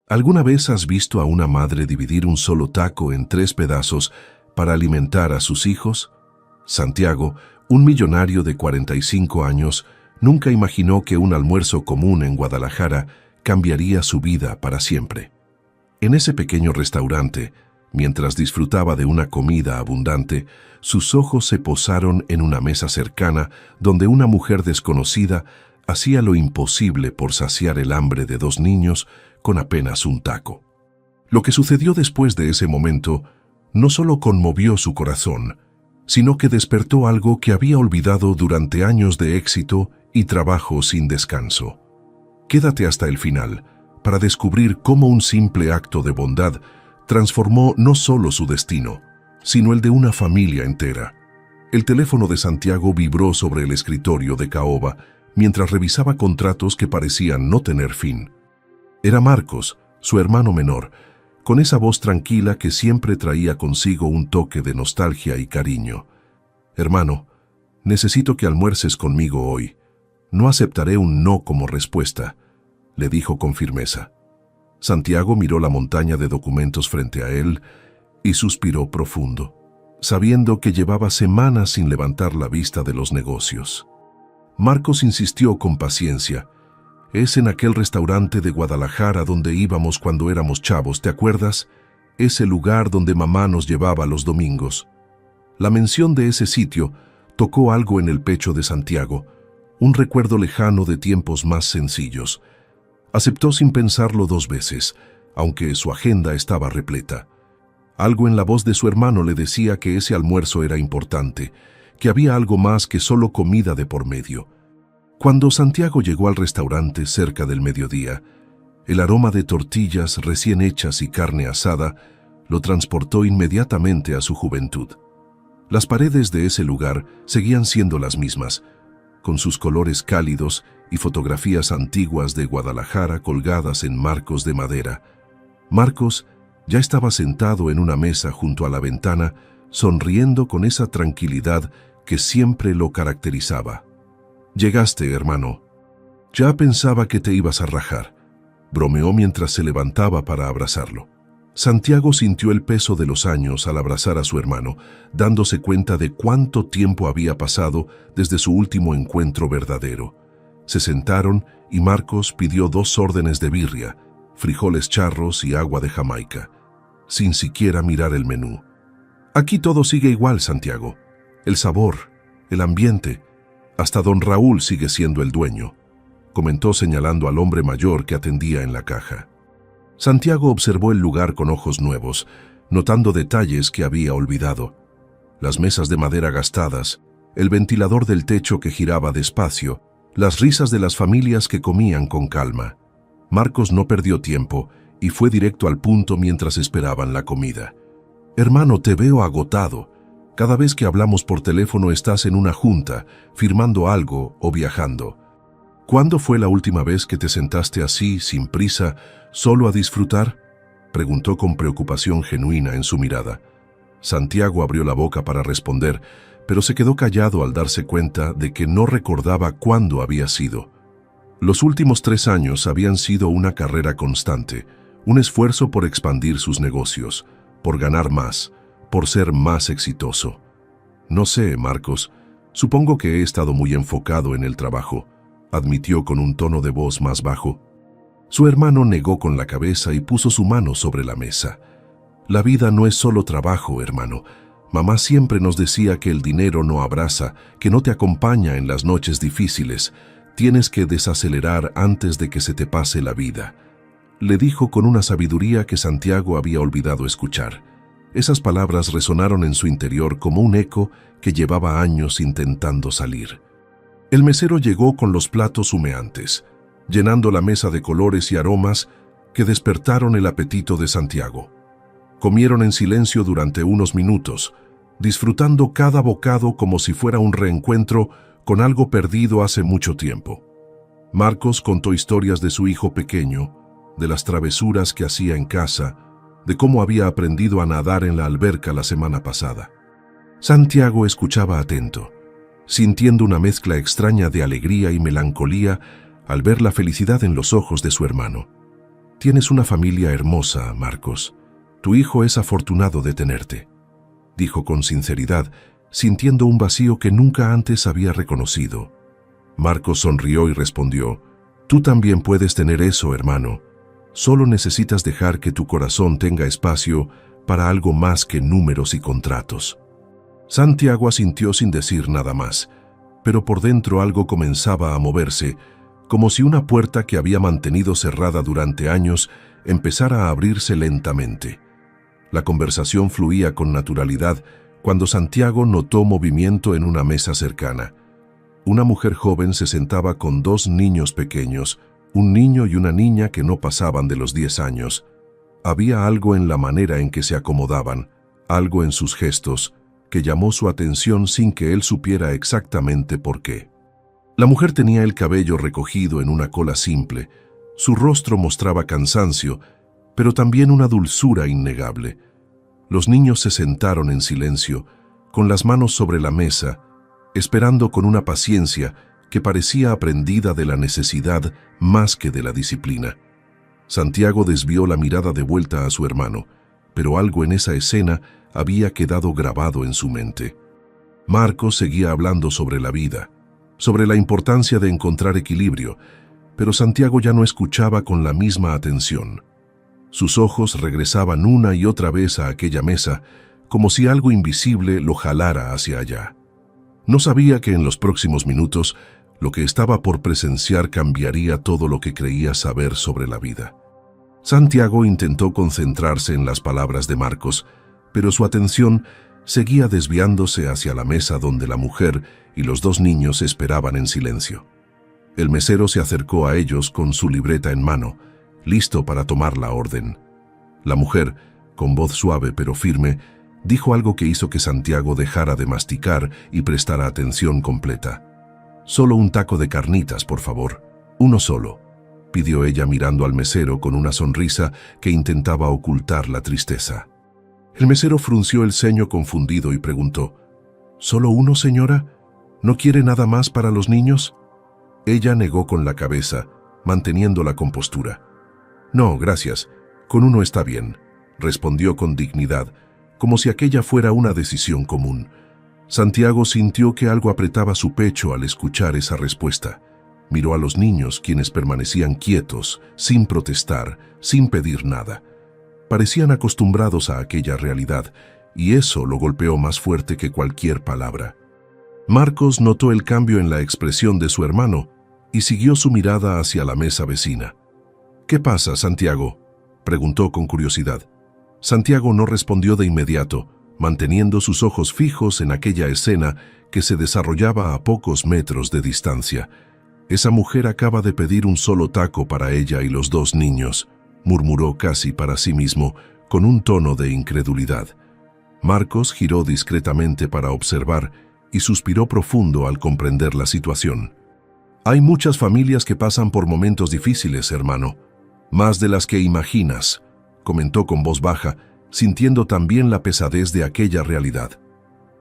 ¿Alguna vez has visto a una madre dividir un solo taco en 3 pedazos para alimentar a sus hijos? Santiago, un millonario de 45 años, nunca imaginó que un almuerzo común en Guadalajara cambiaría su vida para siempre. En ese pequeño restaurante, mientras disfrutaba de una comida abundante, sus ojos se posaron en una mesa cercana donde una mujer desconocida hacía lo imposible por saciar el hambre de 2 niños con apenas un taco. Lo que sucedió después de ese momento no solo conmovió su corazón, sino que despertó algo que había olvidado durante años de éxito y trabajo sin descanso. Quédate hasta el final para descubrir cómo un simple acto de bondad transformó no solo su destino, sino el de una familia entera. El teléfono de Santiago vibró sobre el escritorio de caoba mientras revisaba contratos que parecían no tener fin. Era Marcos, su hermano menor, con esa voz tranquila que siempre traía consigo un toque de nostalgia y cariño. «Hermano, necesito que almuerces conmigo hoy. No aceptaré un no como respuesta», le dijo con firmeza. Santiago miró la montaña de documentos frente a él y suspiró profundo, sabiendo que llevaba semanas sin levantar la vista de los negocios. Marcos insistió con paciencia. «Es en aquel restaurante de Guadalajara donde íbamos cuando éramos chavos, ¿te acuerdas? Ese lugar donde mamá nos llevaba los domingos». La mención de ese sitio tocó algo en el pecho de Santiago, un recuerdo lejano de tiempos más sencillos. Aceptó sin pensarlo 2 veces, aunque su agenda estaba repleta. Algo en la voz de su hermano le decía que ese almuerzo era importante, que había algo más que solo comida de por medio. Cuando Santiago llegó al restaurante cerca del mediodía, el aroma de tortillas recién hechas y carne asada lo transportó inmediatamente a su juventud. Las paredes de ese lugar seguían siendo las mismas, con sus colores cálidos y fotografías antiguas de Guadalajara colgadas en marcos de madera. Marcos ya estaba sentado en una mesa junto a la ventana, sonriendo con esa tranquilidad que siempre lo caracterizaba. «Llegaste, hermano. Ya pensaba que te ibas a rajar», bromeó mientras se levantaba para abrazarlo. Santiago sintió el peso de los años al abrazar a su hermano, dándose cuenta de cuánto tiempo había pasado desde su último encuentro verdadero. Se sentaron y Marcos pidió 2 órdenes de birria, frijoles charros y agua de Jamaica, sin siquiera mirar el menú. «Aquí todo sigue igual, Santiago. El sabor, el ambiente, hasta don Raúl sigue siendo el dueño», comentó señalando al hombre mayor que atendía en la caja. Santiago observó el lugar con ojos nuevos, notando detalles que había olvidado. Las mesas de madera gastadas, el ventilador del techo que giraba despacio, las risas de las familias que comían con calma. Marcos no perdió tiempo y fue directo al punto mientras esperaban la comida. «Hermano, te veo agotado. Cada vez que hablamos por teléfono estás en una junta, firmando algo o viajando. ¿Cuándo fue la última vez que te sentaste así, sin prisa, solo a disfrutar?», preguntó con preocupación genuina en su mirada. Santiago abrió la boca para responder, pero se quedó callado al darse cuenta de que no recordaba cuándo había sido. Los últimos 3 años habían sido una carrera constante, un esfuerzo por expandir sus negocios, por ganar más, por ser más exitoso. «No sé, Marcos, supongo que he estado muy enfocado en el trabajo», admitió con un tono de voz más bajo. Su hermano negó con la cabeza y puso su mano sobre la mesa. «La vida no es solo trabajo, hermano. Mamá siempre nos decía que el dinero no abraza, que no te acompaña en las noches difíciles. Tienes que desacelerar antes de que se te pase la vida», le dijo con una sabiduría que Santiago había olvidado escuchar. Esas palabras resonaron en su interior como un eco que llevaba años intentando salir. El mesero llegó con los platos humeantes, llenando la mesa de colores y aromas que despertaron el apetito de Santiago. Comieron en silencio durante unos minutos, disfrutando cada bocado como si fuera un reencuentro con algo perdido hace mucho tiempo. Marcos contó historias de su hijo pequeño, de las travesuras que hacía en casa, de cómo había aprendido a nadar en la alberca la semana pasada. Santiago escuchaba atento, sintiendo una mezcla extraña de alegría y melancolía al ver la felicidad en los ojos de su hermano. Tienes una familia hermosa, Marcos. Tu hijo es afortunado de tenerte, dijo con sinceridad, sintiendo un vacío que nunca antes había reconocido. Marcos sonrió y respondió: Tú también puedes tener eso, hermano. Solo necesitas dejar que tu corazón tenga espacio para algo más que números y contratos. Santiago asintió sin decir nada más, pero por dentro algo comenzaba a moverse, como si una puerta que había mantenido cerrada durante años empezara a abrirse lentamente. La conversación fluía con naturalidad cuando Santiago notó movimiento en una mesa cercana. Una mujer joven se sentaba con dos niños pequeños, un niño y una niña que no pasaban de los 10 años. Había algo en la manera en que se acomodaban, algo en sus gestos, que llamó su atención sin que él supiera exactamente por qué. La mujer tenía el cabello recogido en una cola simple, su rostro mostraba cansancio, pero también una dulzura innegable. Los niños se sentaron en silencio, con las manos sobre la mesa, esperando con una paciencia que parecía aprendida de la necesidad más que de la disciplina. Santiago desvió la mirada de vuelta a su hermano, pero algo en esa escena había quedado grabado en su mente. Marcos seguía hablando sobre la vida, sobre la importancia de encontrar equilibrio, pero Santiago ya no escuchaba con la misma atención. Sus ojos regresaban una y otra vez a aquella mesa, como si algo invisible lo jalara hacia allá. No sabía que en los próximos minutos lo que estaba por presenciar cambiaría todo lo que creía saber sobre la vida. Santiago intentó concentrarse en las palabras de Marcos, pero su atención seguía desviándose hacia la mesa donde la mujer y los dos niños esperaban en silencio. El mesero se acercó a ellos con su libreta en mano, listo para tomar la orden. La mujer, con voz suave pero firme, dijo algo que hizo que Santiago dejara de masticar y prestara atención completa. «Solo un taco de carnitas, por favor. Uno solo», pidió ella mirando al mesero con una sonrisa que intentaba ocultar la tristeza. El mesero frunció el ceño confundido y preguntó: «¿Solo uno, señora? ¿No quiere nada más para los niños?». Ella negó con la cabeza, manteniendo la compostura. «No, gracias. Con uno está bien», respondió con dignidad, como si aquella fuera una decisión común. Santiago sintió que algo apretaba su pecho al escuchar esa respuesta. Miró a los niños, quienes permanecían quietos, sin protestar, sin pedir nada. Parecían acostumbrados a aquella realidad, y eso lo golpeó más fuerte que cualquier palabra. Marcos notó el cambio en la expresión de su hermano y siguió su mirada hacia la mesa vecina. «¿Qué pasa, Santiago?», preguntó con curiosidad. Santiago no respondió de inmediato, manteniendo sus ojos fijos en aquella escena que se desarrollaba a pocos metros de distancia. «Esa mujer acaba de pedir un solo taco para ella y los dos niños», murmuró casi para sí mismo, con un tono de incredulidad. Marcos giró discretamente para observar y suspiró profundo al comprender la situación. «Hay muchas familias que pasan por momentos difíciles, hermano. Más de las que imaginas», comentó con voz baja, sintiendo también la pesadez de aquella realidad.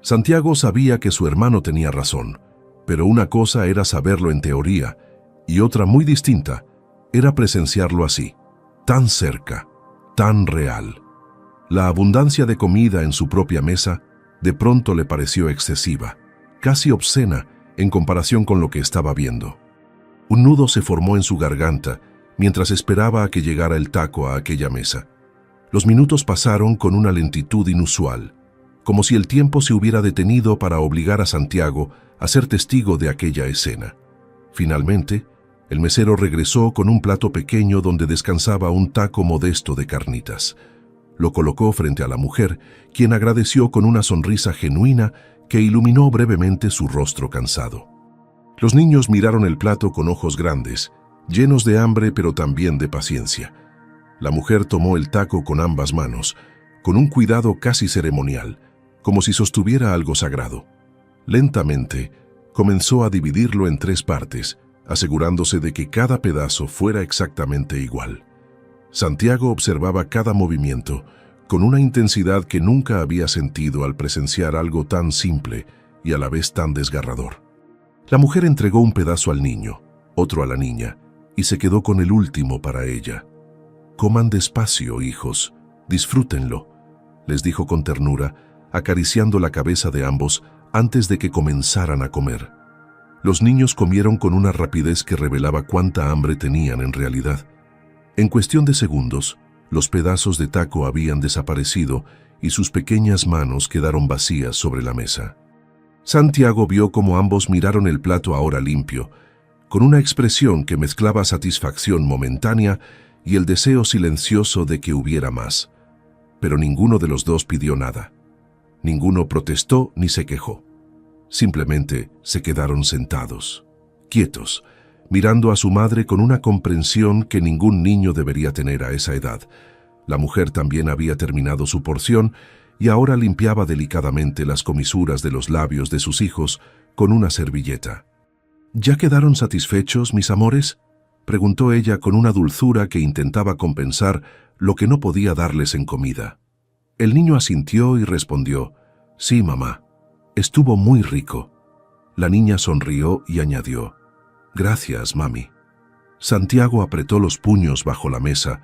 Santiago sabía que su hermano tenía razón, pero una cosa era saberlo en teoría, y otra muy distinta era presenciarlo así, tan cerca, tan real. La abundancia de comida en su propia mesa de pronto le pareció excesiva, casi obscena en comparación con lo que estaba viendo. Un nudo se formó en su garganta mientras esperaba a que llegara el taco a aquella mesa. Los minutos pasaron con una lentitud inusual, como si el tiempo se hubiera detenido para obligar a Santiago a ser testigo de aquella escena. Finalmente, el mesero regresó con un plato pequeño donde descansaba un taco modesto de carnitas. Lo colocó frente a la mujer, quien agradeció con una sonrisa genuina que iluminó brevemente su rostro cansado. Los niños miraron el plato con ojos grandes, llenos de hambre pero también de paciencia. La mujer tomó el taco con ambas manos, con un cuidado casi ceremonial, como si sostuviera algo sagrado. Lentamente, comenzó a dividirlo en 3 partes, asegurándose de que cada pedazo fuera exactamente igual. Santiago observaba cada movimiento con una intensidad que nunca había sentido al presenciar algo tan simple y a la vez tan desgarrador. La mujer entregó un pedazo al niño, otro a la niña, y se quedó con el último para ella. Coman despacio, hijos, disfrútenlo, les dijo con ternura, acariciando la cabeza de ambos antes de que comenzaran a comer. Los niños comieron con una rapidez que revelaba cuánta hambre tenían en realidad. En cuestión de segundos, los pedazos de taco habían desaparecido y sus pequeñas manos quedaron vacías sobre la mesa. Santiago vio cómo ambos miraron el plato ahora limpio, con una expresión que mezclaba satisfacción momentánea y el deseo silencioso de que hubiera más. Pero ninguno de los dos pidió nada. Ninguno protestó ni se quejó. Simplemente se quedaron sentados, quietos, mirando a su madre con una comprensión que ningún niño debería tener a esa edad. La mujer también había terminado su porción y ahora limpiaba delicadamente las comisuras de los labios de sus hijos con una servilleta. ¿Ya quedaron satisfechos, mis amores?, preguntó ella con una dulzura que intentaba compensar lo que no podía darles en comida. El niño asintió y respondió: «Sí, mamá, estuvo muy rico». La niña sonrió y añadió: «Gracias, mami». Santiago apretó los puños bajo la mesa,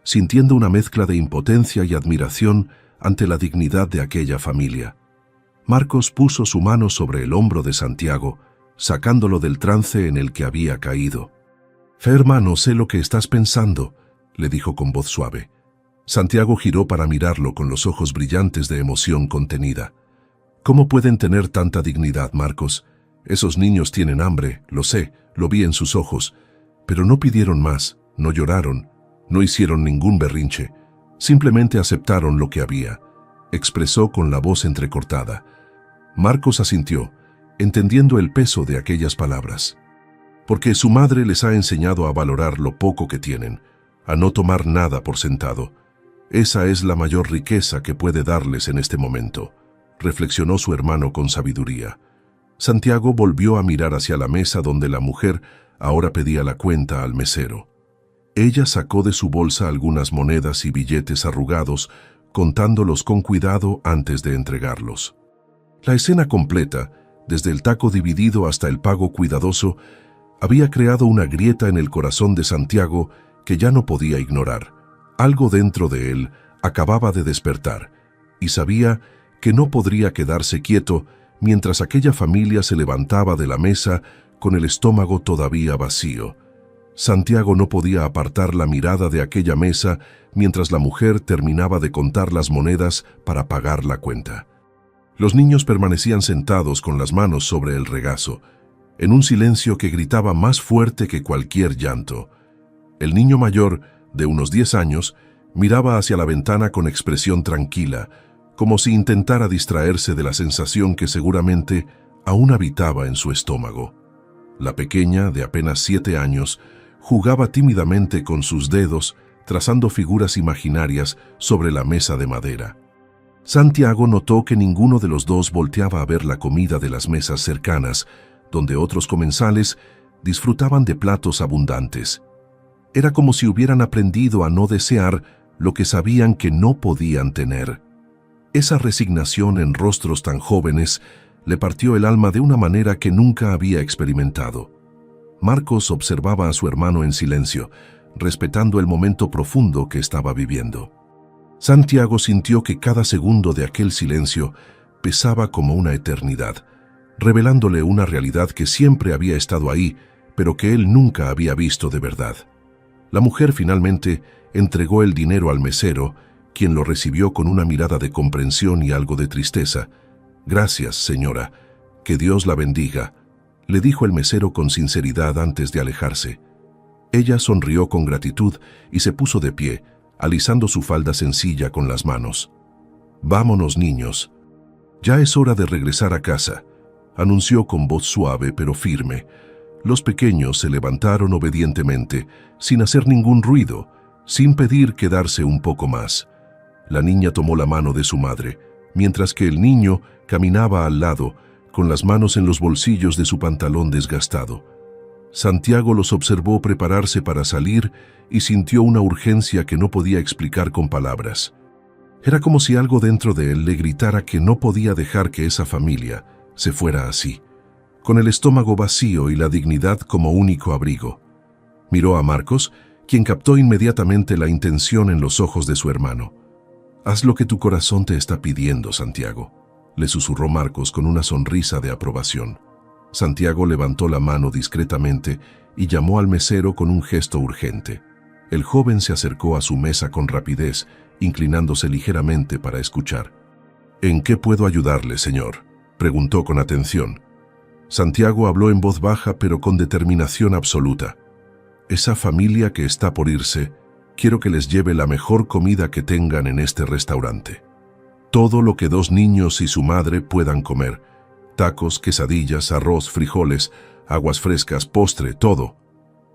sintiendo una mezcla de impotencia y admiración ante la dignidad de aquella familia. Marcos puso su mano sobre el hombro de Santiago, sacándolo del trance en el que había caído. «Hermano, sé lo que estás pensando», le dijo con voz suave. Santiago giró para mirarlo con los ojos brillantes de emoción contenida. «¿Cómo pueden tener tanta dignidad, Marcos? Esos niños tienen hambre, lo sé, lo vi en sus ojos, pero no pidieron más, no lloraron, no hicieron ningún berrinche, simplemente aceptaron lo que había», expresó con la voz entrecortada. Marcos asintió, entendiendo el peso de aquellas palabras. Porque su madre les ha enseñado a valorar lo poco que tienen, a no tomar nada por sentado. Esa es la mayor riqueza que puede darles en este momento, reflexionó su hermano con sabiduría. Santiago volvió a mirar hacia la mesa donde la mujer ahora pedía la cuenta al mesero. Ella sacó de su bolsa algunas monedas y billetes arrugados, contándolos con cuidado antes de entregarlos. La escena completa, desde el taco dividido hasta el pago cuidadoso, había creado una grieta en el corazón de Santiago que ya no podía ignorar. Algo dentro de él acababa de despertar, y sabía que no podría quedarse quieto mientras aquella familia se levantaba de la mesa con el estómago todavía vacío. Santiago no podía apartar la mirada de aquella mesa mientras la mujer terminaba de contar las monedas para pagar la cuenta. Los niños permanecían sentados con las manos sobre el regazo, en un silencio que gritaba más fuerte que cualquier llanto. El niño mayor, de unos 10 años, miraba hacia la ventana con expresión tranquila, como si intentara distraerse de la sensación que seguramente aún habitaba en su estómago. La pequeña, de apenas 7 años, jugaba tímidamente con sus dedos, trazando figuras imaginarias sobre la mesa de madera. Santiago notó que ninguno de los dos volteaba a ver la comida de las mesas cercanas, donde otros comensales disfrutaban de platos abundantes. Era como si hubieran aprendido a no desear lo que sabían que no podían tener. Esa resignación en rostros tan jóvenes le partió el alma de una manera que nunca había experimentado. Marcos observaba a su hermano en silencio, respetando el momento profundo que estaba viviendo. Santiago sintió que cada segundo de aquel silencio pesaba como una eternidad, revelándole una realidad que siempre había estado ahí, pero que él nunca había visto de verdad. La mujer finalmente entregó el dinero al mesero, quien lo recibió con una mirada de comprensión y algo de tristeza. «Gracias, señora. Que Dios la bendiga», le dijo el mesero con sinceridad antes de alejarse. Ella sonrió con gratitud y se puso de pie, alisando su falda sencilla con las manos. «Vámonos, niños. Ya es hora de regresar a casa», anunció con voz suave pero firme. Los pequeños se levantaron obedientemente, sin hacer ningún ruido, sin pedir quedarse un poco más. La niña tomó la mano de su madre, mientras que el niño caminaba al lado, con las manos en los bolsillos de su pantalón desgastado. Santiago los observó prepararse para salir y sintió una urgencia que no podía explicar con palabras. Era como si algo dentro de él le gritara que no podía dejar que esa familia se fuera así, con el estómago vacío y la dignidad como único abrigo. Miró a Marcos, quien captó inmediatamente la intención en los ojos de su hermano. «Haz lo que tu corazón te está pidiendo, Santiago», le susurró Marcos con una sonrisa de aprobación. Santiago levantó la mano discretamente y llamó al mesero con un gesto urgente. El joven se acercó a su mesa con rapidez, inclinándose ligeramente para escuchar. «¿En qué puedo ayudarle, señor?», preguntó con atención. Santiago habló en voz baja pero con determinación absoluta. «Esa familia que está por irse, quiero que les lleve la mejor comida que tengan en este restaurante. Todo lo que 2 niños y su madre puedan comer. Tacos, quesadillas, arroz, frijoles, aguas frescas, postre, todo».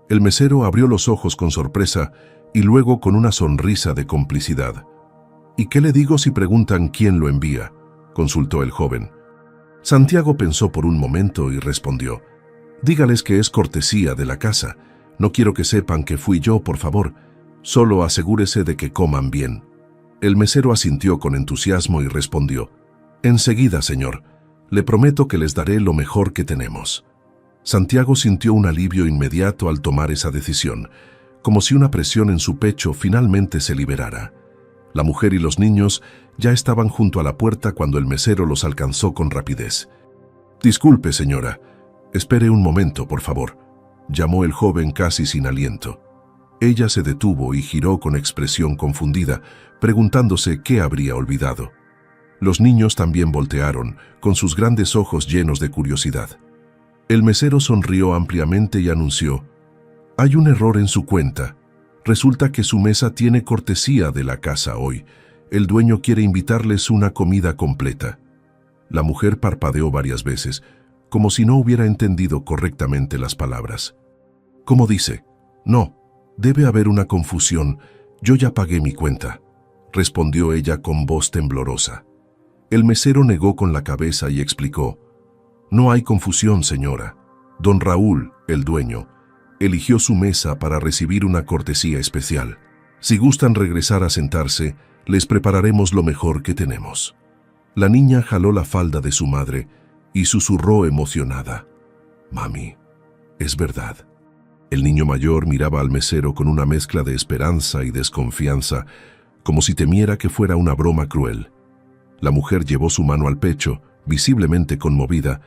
El mesero abrió los ojos con sorpresa y luego con una sonrisa de complicidad. «¿Y qué le digo si preguntan quién lo envía?», consultó el joven. Santiago pensó por un momento y respondió: «Dígales que es cortesía de la casa. No quiero que sepan que fui yo, por favor. Solo asegúrese de que coman bien». El mesero asintió con entusiasmo y respondió: «Enseguida, señor. Le prometo que les daré lo mejor que tenemos». Santiago sintió un alivio inmediato al tomar esa decisión, como si una presión en su pecho finalmente se liberara. La mujer y los niños ya estaban junto a la puerta cuando el mesero los alcanzó con rapidez. «Disculpe, señora. Espere un momento, por favor», llamó el joven casi sin aliento. Ella se detuvo y giró con expresión confundida, preguntándose qué habría olvidado. Los niños también voltearon, con sus grandes ojos llenos de curiosidad. El mesero sonrió ampliamente y anunció: «Hay un error en su cuenta. Resulta que su mesa tiene cortesía de la casa hoy. El dueño quiere invitarles una comida completa». La mujer parpadeó varias veces, como si no hubiera entendido correctamente las palabras. «¿Cómo dice? No, debe haber una confusión. Yo ya pagué mi cuenta», respondió ella con voz temblorosa. El mesero negó con la cabeza y explicó: «No hay confusión, señora. Don Raúl, el dueño, eligió su mesa para recibir una cortesía especial. Si gustan regresar a sentarse, les prepararemos lo mejor que tenemos». La niña jaló la falda de su madre y susurró emocionada: «Mami, es verdad». El niño mayor miraba al mesero con una mezcla de esperanza y desconfianza, como si temiera que fuera una broma cruel. La mujer llevó su mano al pecho, visiblemente conmovida,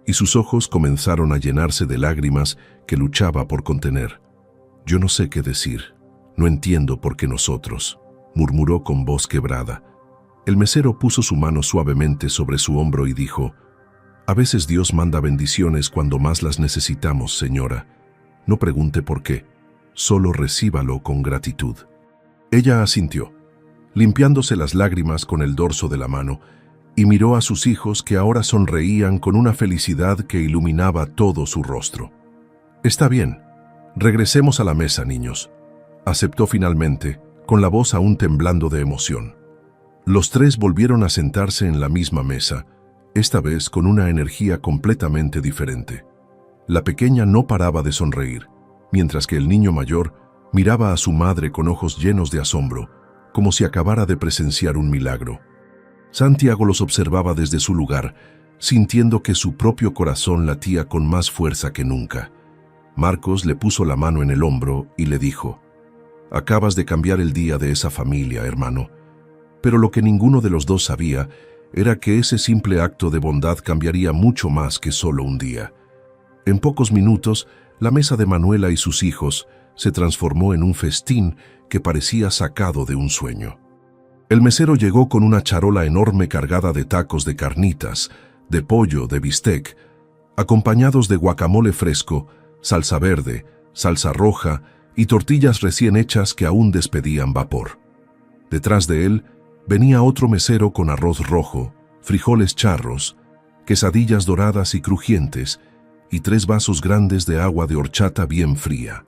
y sus ojos comenzaron a llenarse de lágrimas que luchaba por contener. «Yo no sé qué decir. No entiendo por qué nosotros», murmuró con voz quebrada. El mesero puso su mano suavemente sobre su hombro y dijo: «A veces Dios manda bendiciones cuando más las necesitamos, señora. No pregunte por qué, solo recíbalo con gratitud». Ella asintió, limpiándose las lágrimas con el dorso de la mano, y miró a sus hijos que ahora sonreían con una felicidad que iluminaba todo su rostro. «Está bien, regresemos a la mesa, niños», aceptó finalmente, con la voz aún temblando de emoción. Los 3 volvieron a sentarse en la misma mesa, esta vez con una energía completamente diferente. La pequeña no paraba de sonreír, mientras que el niño mayor miraba a su madre con ojos llenos de asombro, como si acabara de presenciar un milagro. Santiago los observaba desde su lugar, sintiendo que su propio corazón latía con más fuerza que nunca. Marcos le puso la mano en el hombro y le dijo: «Acabas de cambiar el día de esa familia, hermano». Pero lo que ninguno de los dos sabía era que ese simple acto de bondad cambiaría mucho más que solo un día. En pocos minutos, la mesa de Manuela y sus hijos se transformó en un festín que parecía sacado de un sueño. El mesero llegó con una charola enorme cargada de tacos de carnitas, de pollo, de bistec, acompañados de guacamole fresco, salsa verde, salsa roja y tortillas recién hechas que aún despedían vapor. Detrás de él venía otro mesero con arroz rojo, frijoles charros, quesadillas doradas y crujientes, y 3 vasos grandes de agua de horchata bien fría.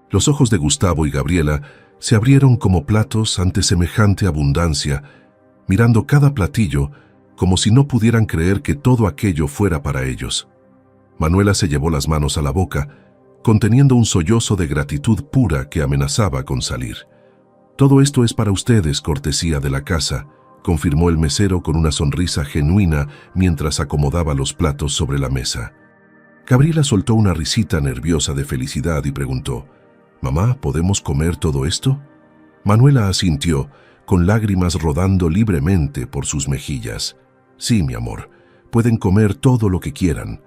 Los ojos de Gustavo y Gabriela se abrieron como platos ante semejante abundancia, mirando cada platillo como si no pudieran creer que todo aquello fuera para ellos. Manuela se llevó las manos a la boca, conteniendo un sollozo de gratitud pura que amenazaba con salir. «Todo esto es para ustedes, cortesía de la casa», confirmó el mesero con una sonrisa genuina mientras acomodaba los platos sobre la mesa. Gabriela soltó una risita nerviosa de felicidad y preguntó: «Mamá, ¿podemos comer todo esto?» Manuela asintió, con lágrimas rodando libremente por sus mejillas. «Sí, mi amor, pueden comer todo lo que quieran».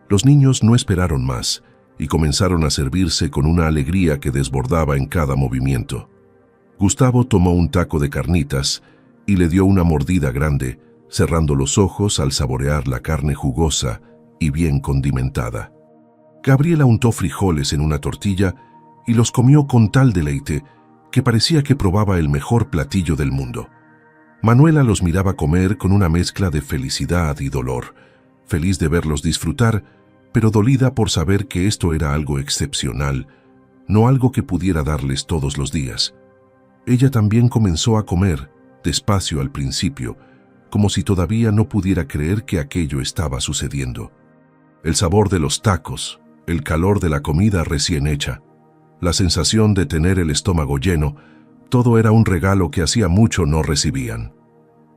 Los niños no esperaron más y comenzaron a servirse con una alegría que desbordaba en cada movimiento. Gustavo tomó un taco de carnitas y le dio una mordida grande, cerrando los ojos al saborear la carne jugosa y bien condimentada. Gabriela untó frijoles en una tortilla y los comió con tal deleite que parecía que probaba el mejor platillo del mundo. Manuela los miraba comer con una mezcla de felicidad y dolor, feliz de verlos disfrutar, pero dolida por saber que esto era algo excepcional, no algo que pudiera darles todos los días. Ella también comenzó a comer, despacio al principio, como si todavía no pudiera creer que aquello estaba sucediendo. El sabor de los tacos, el calor de la comida recién hecha, la sensación de tener el estómago lleno, todo era un regalo que hacía mucho no recibían.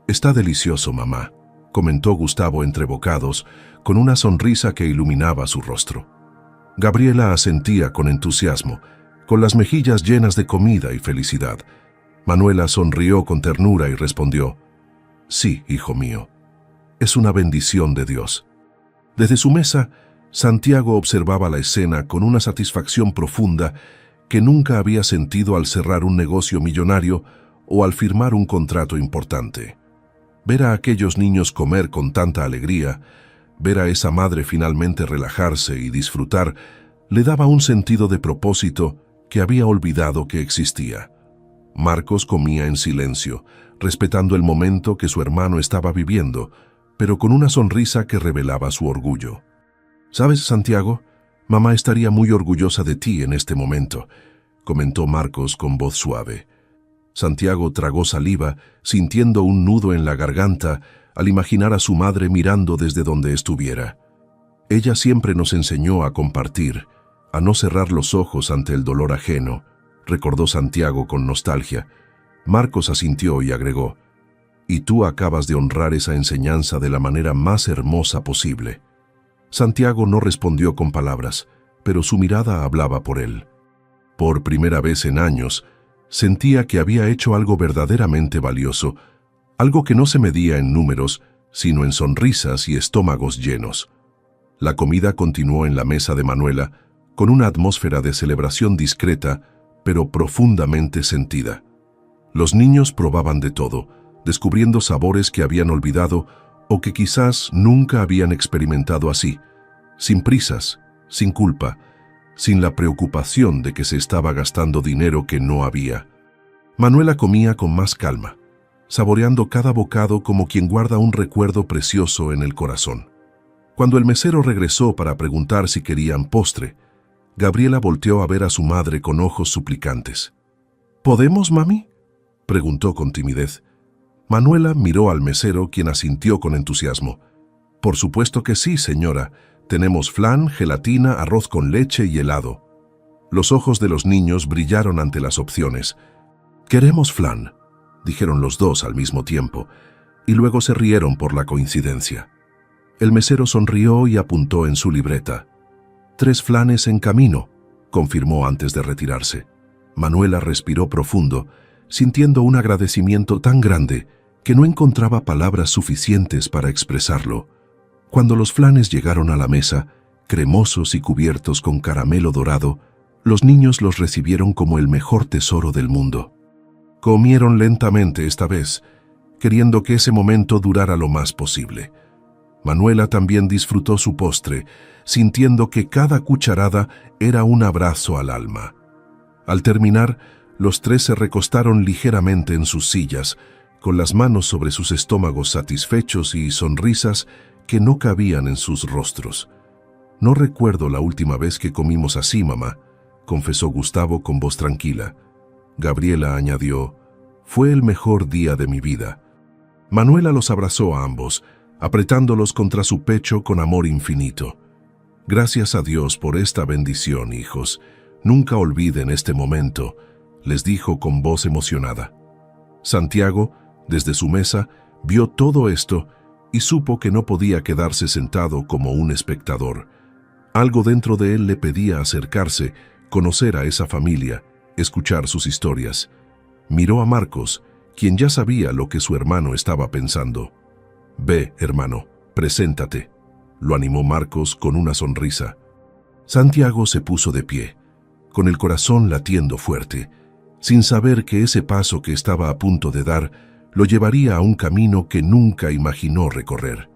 «Está delicioso, mamá», comentó Gustavo entre bocados, con una sonrisa que iluminaba su rostro. Gabriela asentía con entusiasmo, con las mejillas llenas de comida y felicidad. Manuela sonrió con ternura y respondió: «Sí, hijo mío, es una bendición de Dios». Desde su mesa, Santiago observaba la escena con una satisfacción profunda que nunca había sentido al cerrar un negocio millonario o al firmar un contrato importante. Ver a aquellos niños comer con tanta alegría, ver a esa madre finalmente relajarse y disfrutar, le daba un sentido de propósito que había olvidado que existía. Marcos comía en silencio, respetando el momento que su hermano estaba viviendo, pero con una sonrisa que revelaba su orgullo. «¿Sabes, Santiago? Mamá estaría muy orgullosa de ti en este momento», comentó Marcos con voz suave. Santiago tragó saliva, sintiendo un nudo en la garganta al imaginar a su madre mirando desde donde estuviera. Ella siempre nos enseñó a compartir, a no cerrar los ojos ante el dolor ajeno, recordó Santiago con nostalgia. Marcos asintió y agregó: «Y tú acabas de honrar esa enseñanza de la manera más hermosa posible». Santiago no respondió con palabras, pero su mirada hablaba por él. Por primera vez en años, sentía que había hecho algo verdaderamente valioso, algo que no se medía en números, sino en sonrisas y estómagos llenos. La comida continuó en la mesa de Manuela, con una atmósfera de celebración discreta, pero profundamente sentida. Los niños probaban de todo, descubriendo sabores que habían olvidado o que quizás nunca habían experimentado así, sin prisas, sin culpa, sin la preocupación de que se estaba gastando dinero que no había. Manuela comía con más calma, saboreando cada bocado como quien guarda un recuerdo precioso en el corazón. Cuando el mesero regresó para preguntar si querían postre, Gabriela volteó a ver a su madre con ojos suplicantes. «¿Podemos, mami?», preguntó con timidez. Manuela miró al mesero, quien asintió con entusiasmo. «Por supuesto que sí, señora. Tenemos flan, gelatina, arroz con leche y helado». Los ojos de los niños brillaron ante las opciones. «Queremos flan», dijeron los dos al mismo tiempo, y luego se rieron por la coincidencia. El mesero sonrió y apuntó en su libreta. «3 flanes en camino», confirmó antes de retirarse. Manuela respiró profundo, sintiendo un agradecimiento tan grande que no encontraba palabras suficientes para expresarlo. Cuando los flanes llegaron a la mesa, cremosos y cubiertos con caramelo dorado, los niños los recibieron como el mejor tesoro del mundo. Comieron lentamente esta vez, queriendo que ese momento durara lo más posible. Manuela también disfrutó su postre, sintiendo que cada cucharada era un abrazo al alma. Al terminar, los 3 se recostaron ligeramente en sus sillas, con las manos sobre sus estómagos satisfechos y sonrisas que no cabían en sus rostros. «No recuerdo la última vez que comimos así, mamá», confesó Gustavo con voz tranquila. Gabriela añadió: «Fue el mejor día de mi vida». Manuela los abrazó a ambos, apretándolos contra su pecho con amor infinito. «Gracias a Dios por esta bendición, hijos. Nunca olviden este momento», les dijo con voz emocionada. Santiago, desde su mesa, vio todo esto y supo que no podía quedarse sentado como un espectador. Algo dentro de él le pedía acercarse, conocer a esa familia, escuchar sus historias. Miró a Marcos, quien ya sabía lo que su hermano estaba pensando. «Ve, hermano, preséntate», lo animó Marcos con una sonrisa. Santiago se puso de pie, con el corazón latiendo fuerte, sin saber que ese paso que estaba a punto de dar lo llevaría a un camino que nunca imaginó recorrer.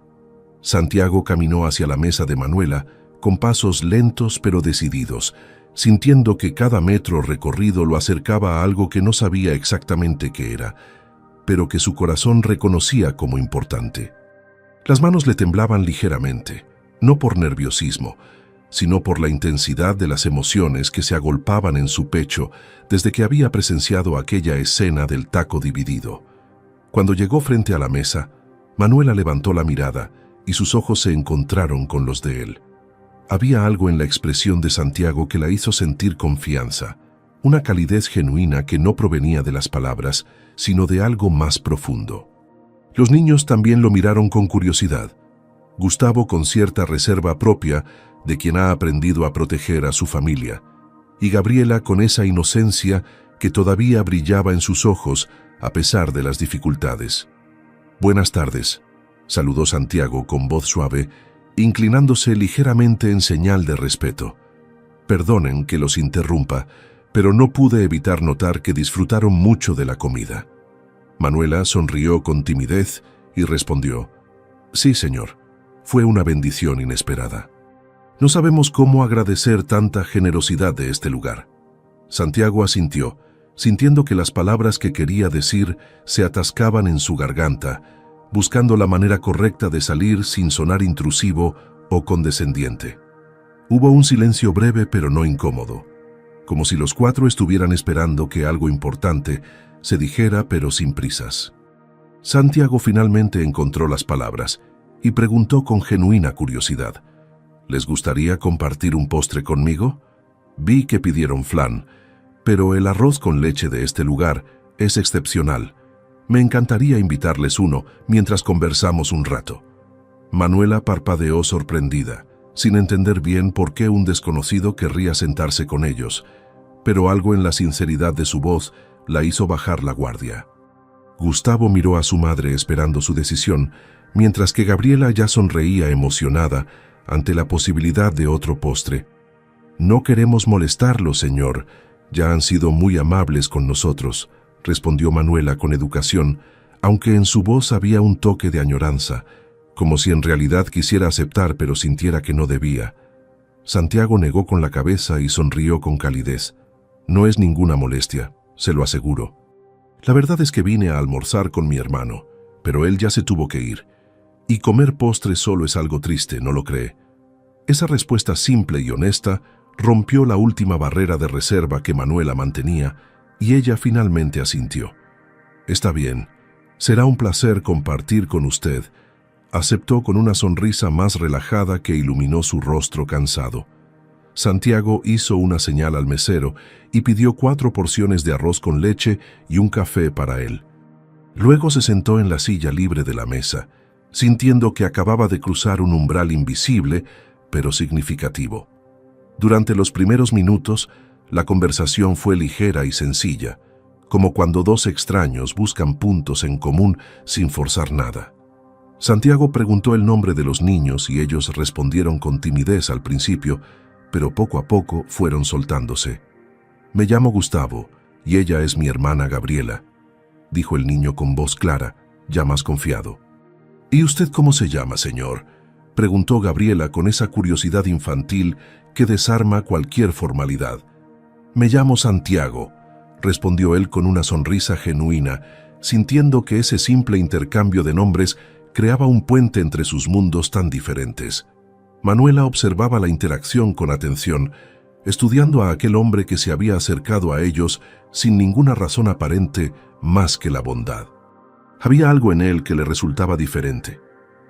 Santiago caminó hacia la mesa de Manuela con pasos lentos pero decididos, sintiendo que cada metro recorrido lo acercaba a algo que no sabía exactamente qué era, pero que su corazón reconocía como importante. Las manos le temblaban ligeramente, no por nerviosismo, sino por la intensidad de las emociones que se agolpaban en su pecho desde que había presenciado aquella escena del taco dividido. Cuando llegó frente a la mesa, Manuela levantó la mirada y sus ojos se encontraron con los de él. Había algo en la expresión de Santiago que la hizo sentir confianza, una calidez genuina que no provenía de las palabras, sino de algo más profundo. Los niños también lo miraron con curiosidad. Gustavo con cierta reserva propia de quien ha aprendido a proteger a su familia, y Gabriela con esa inocencia que todavía brillaba en sus ojos a pesar de las dificultades. «Buenas tardes», saludó Santiago con voz suave, inclinándose ligeramente en señal de respeto. «Perdonen que los interrumpa, pero no pude evitar notar que disfrutaron mucho de la comida». Manuela sonrió con timidez y respondió: «Sí, señor, fue una bendición inesperada. No sabemos cómo agradecer tanta generosidad de este lugar». Santiago asintió, sintiendo que las palabras que quería decir se atascaban en su garganta, buscando la manera correcta de salir sin sonar intrusivo o condescendiente. Hubo un silencio breve pero no incómodo, como si los cuatro estuvieran esperando que algo importante se dijera pero sin prisas. Santiago finalmente encontró las palabras y preguntó con genuina curiosidad: «¿Les gustaría compartir un postre conmigo? Vi que pidieron flan, pero el arroz con leche de este lugar es excepcional. Me encantaría invitarles uno mientras conversamos un rato». Manuela parpadeó sorprendida, sin entender bien por qué un desconocido querría sentarse con ellos, pero algo en la sinceridad de su voz la hizo bajar la guardia. Gustavo miró a su madre esperando su decisión, mientras que Gabriela ya sonreía emocionada ante la posibilidad de otro postre. «No queremos molestarlo, señor. Ya han sido muy amables con nosotros», respondió Manuela con educación, aunque en su voz había un toque de añoranza, como si en realidad quisiera aceptar pero sintiera que no debía. Santiago negó con la cabeza y sonrió con calidez. «No es ninguna molestia, se lo aseguro. La verdad es que vine a almorzar con mi hermano, pero él ya se tuvo que ir. Y comer postre solo es algo triste, ¿no lo cree?». Esa respuesta simple y honesta rompió la última barrera de reserva que Manuela mantenía, y ella finalmente asintió. «Está bien, será un placer compartir con usted», aceptó con una sonrisa más relajada que iluminó su rostro cansado. Santiago hizo una señal al mesero y pidió 4 porciones de arroz con leche y un café para él. Luego se sentó en la silla libre de la mesa, sintiendo que acababa de cruzar un umbral invisible, pero significativo. Durante los primeros minutos, la conversación fue ligera y sencilla, como cuando dos extraños buscan puntos en común sin forzar nada. Santiago preguntó el nombre de los niños y ellos respondieron con timidez al principio, pero poco a poco fueron soltándose. «Me llamo Gustavo y ella es mi hermana Gabriela», dijo el niño con voz clara, ya más confiado. «¿Y usted cómo se llama, señor?», preguntó Gabriela con esa curiosidad infantil que desarma cualquier formalidad. «Me llamo Santiago», respondió él con una sonrisa genuina, sintiendo que ese simple intercambio de nombres creaba un puente entre sus mundos tan diferentes. Manuela observaba la interacción con atención, estudiando a aquel hombre que se había acercado a ellos sin ninguna razón aparente más que la bondad. Había algo en él que le resultaba diferente,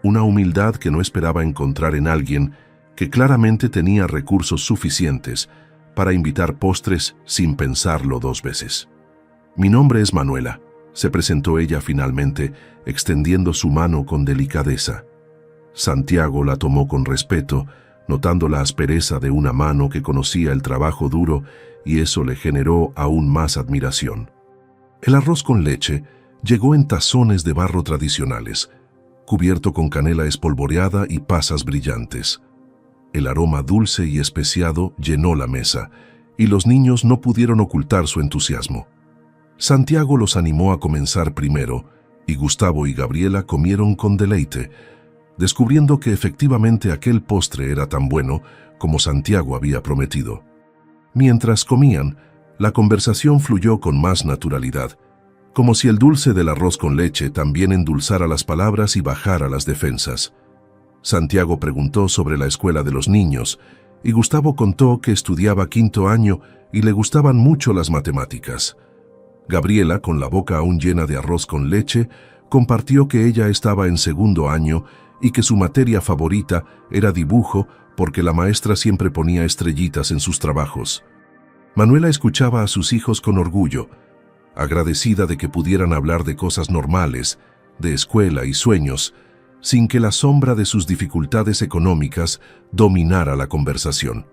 una humildad que no esperaba encontrar en alguien que claramente tenía recursos suficientes para invitar postres sin pensarlo 2 veces. «Mi nombre es Manuela», se presentó ella finalmente, extendiendo su mano con delicadeza. Santiago la tomó con respeto, notando la aspereza de una mano que conocía el trabajo duro, y eso le generó aún más admiración. El arroz con leche llegó en tazones de barro tradicionales, cubierto con canela espolvoreada y pasas brillantes. El aroma dulce y especiado llenó la mesa, y los niños no pudieron ocultar su entusiasmo. Santiago los animó a comenzar primero, y Gustavo y Gabriela comieron con deleite, descubriendo que efectivamente aquel postre era tan bueno como Santiago había prometido. Mientras comían, la conversación fluyó con más naturalidad, como si el dulce del arroz con leche también endulzara las palabras y bajara las defensas. Santiago preguntó sobre la escuela de los niños, y Gustavo contó que estudiaba 5º año y le gustaban mucho las matemáticas. Gabriela, con la boca aún llena de arroz con leche, compartió que ella estaba en 2º año y que su materia favorita era dibujo porque la maestra siempre ponía estrellitas en sus trabajos. Manuela escuchaba a sus hijos con orgullo, agradecida de que pudieran hablar de cosas normales, de escuela y sueños, sin que la sombra de sus dificultades económicas dominara la conversación.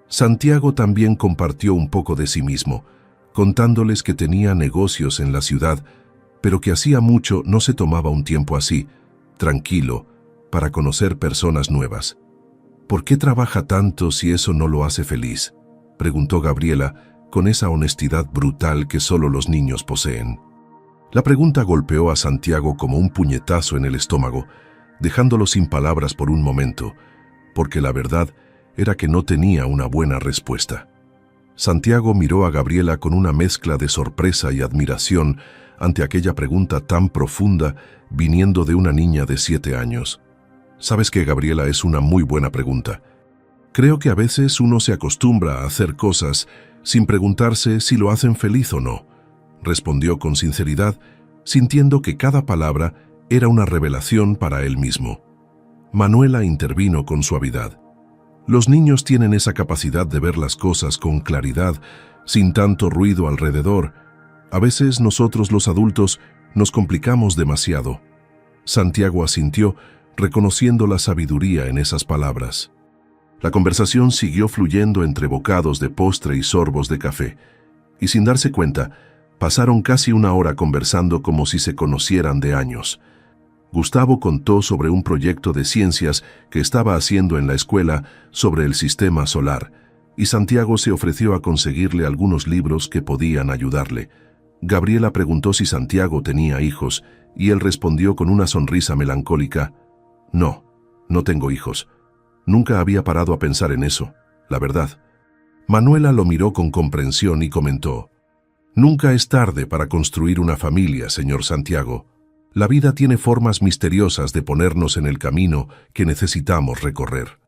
Santiago también compartió un poco de sí mismo, contándoles que tenía negocios en la ciudad, pero que hacía mucho no se tomaba un tiempo así, tranquilo, para conocer personas nuevas. ¿Por qué trabaja tanto si eso no lo hace feliz?, preguntó Gabriela, con esa honestidad brutal que solo los niños poseen. La pregunta golpeó a Santiago como un puñetazo en el estómago, dejándolo sin palabras por un momento, porque la verdad era que no tenía una buena respuesta. Santiago miró a Gabriela con una mezcla de sorpresa y admiración ante aquella pregunta tan profunda viniendo de una niña de 7 años. Sabes que, Gabriela, es una muy buena pregunta. Creo que a veces uno se acostumbra a hacer cosas sin preguntarse si lo hacen feliz o no, respondió con sinceridad, sintiendo que cada palabra era una revelación para él mismo. Manuela intervino con suavidad. Los niños tienen esa capacidad de ver las cosas con claridad, sin tanto ruido alrededor. A veces nosotros los adultos nos complicamos demasiado. Santiago asintió, reconociendo la sabiduría en esas palabras. La conversación siguió fluyendo entre bocados de postre y sorbos de café, y sin darse cuenta, pasaron casi 1 hora conversando como si se conocieran de años. Gustavo contó sobre un proyecto de ciencias que estaba haciendo en la escuela sobre el sistema solar, y Santiago se ofreció a conseguirle algunos libros que podían ayudarle. Gabriela preguntó si Santiago tenía hijos, y él respondió con una sonrisa melancólica: No, no tengo hijos. Nunca había parado a pensar en eso, la verdad. Manuela lo miró con comprensión y comentó: Nunca es tarde para construir una familia, señor Santiago. La vida tiene formas misteriosas de ponernos en el camino que necesitamos recorrer.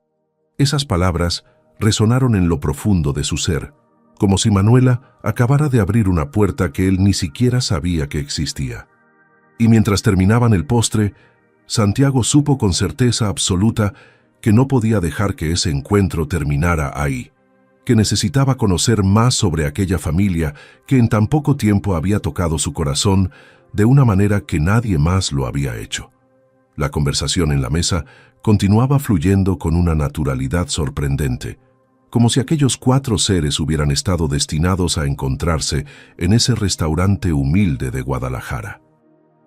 Esas palabras resonaron en lo profundo de su ser, como si Manuela acabara de abrir una puerta que él ni siquiera sabía que existía. Y mientras terminaban el postre, Santiago supo con certeza absoluta que no podía dejar que ese encuentro terminara ahí, que necesitaba conocer más sobre aquella familia que en tan poco tiempo había tocado su corazón de una manera que nadie más lo había hecho. La conversación en la mesa continuaba fluyendo con una naturalidad sorprendente, como si aquellos 4 seres hubieran estado destinados a encontrarse en ese restaurante humilde de Guadalajara.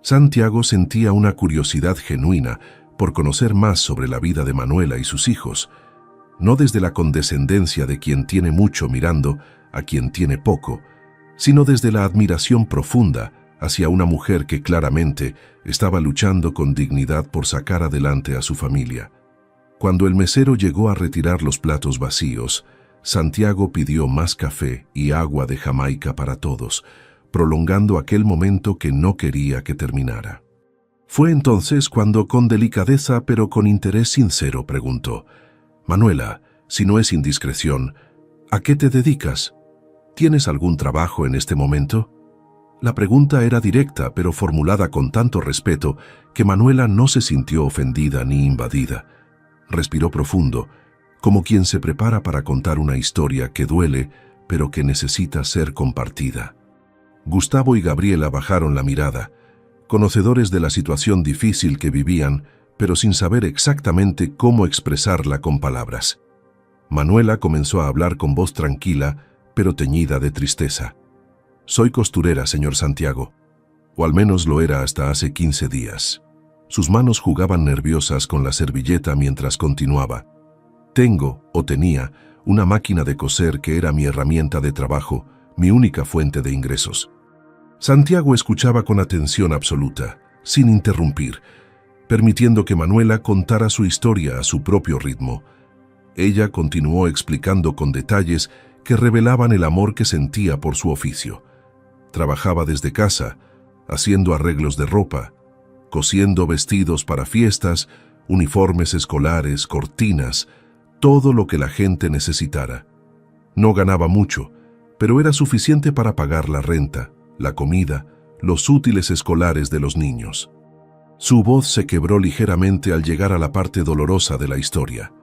Santiago sentía una curiosidad genuina por conocer más sobre la vida de Manuela y sus hijos, no desde la condescendencia de quien tiene mucho mirando a quien tiene poco, sino desde la admiración profunda hacia una mujer que claramente estaba luchando con dignidad por sacar adelante a su familia. Cuando el mesero llegó a retirar los platos vacíos, Santiago pidió más café y agua de Jamaica para todos, prolongando aquel momento que no quería que terminara. Fue entonces cuando, con delicadeza pero con interés sincero, preguntó: Manuela, si no es indiscreción, ¿a qué te dedicas? ¿Tienes algún trabajo en este momento? La pregunta era directa, pero formulada con tanto respeto que Manuela no se sintió ofendida ni invadida. Respiró profundo, como quien se prepara para contar una historia que duele, pero que necesita ser compartida. Gustavo y Gabriela bajaron la mirada, conocedores de la situación difícil que vivían, pero sin saber exactamente cómo expresarla con palabras. Manuela comenzó a hablar con voz tranquila, pero teñida de tristeza. Soy costurera, señor Santiago, o al menos lo era hasta hace 15 días. Sus manos jugaban nerviosas con la servilleta mientras continuaba. Tengo, o tenía, una máquina de coser que era mi herramienta de trabajo, mi única fuente de ingresos. Santiago escuchaba con atención absoluta, sin interrumpir, permitiendo que Manuela contara su historia a su propio ritmo. Ella continuó explicando con detalles que revelaban el amor que sentía por su oficio. Trabajaba desde casa, haciendo arreglos de ropa, cosiendo vestidos para fiestas, uniformes escolares, cortinas, todo lo que la gente necesitara. No ganaba mucho, pero era suficiente para pagar la renta, la comida, los útiles escolares de los niños. Su voz se quebró ligeramente al llegar a la parte dolorosa de la historia.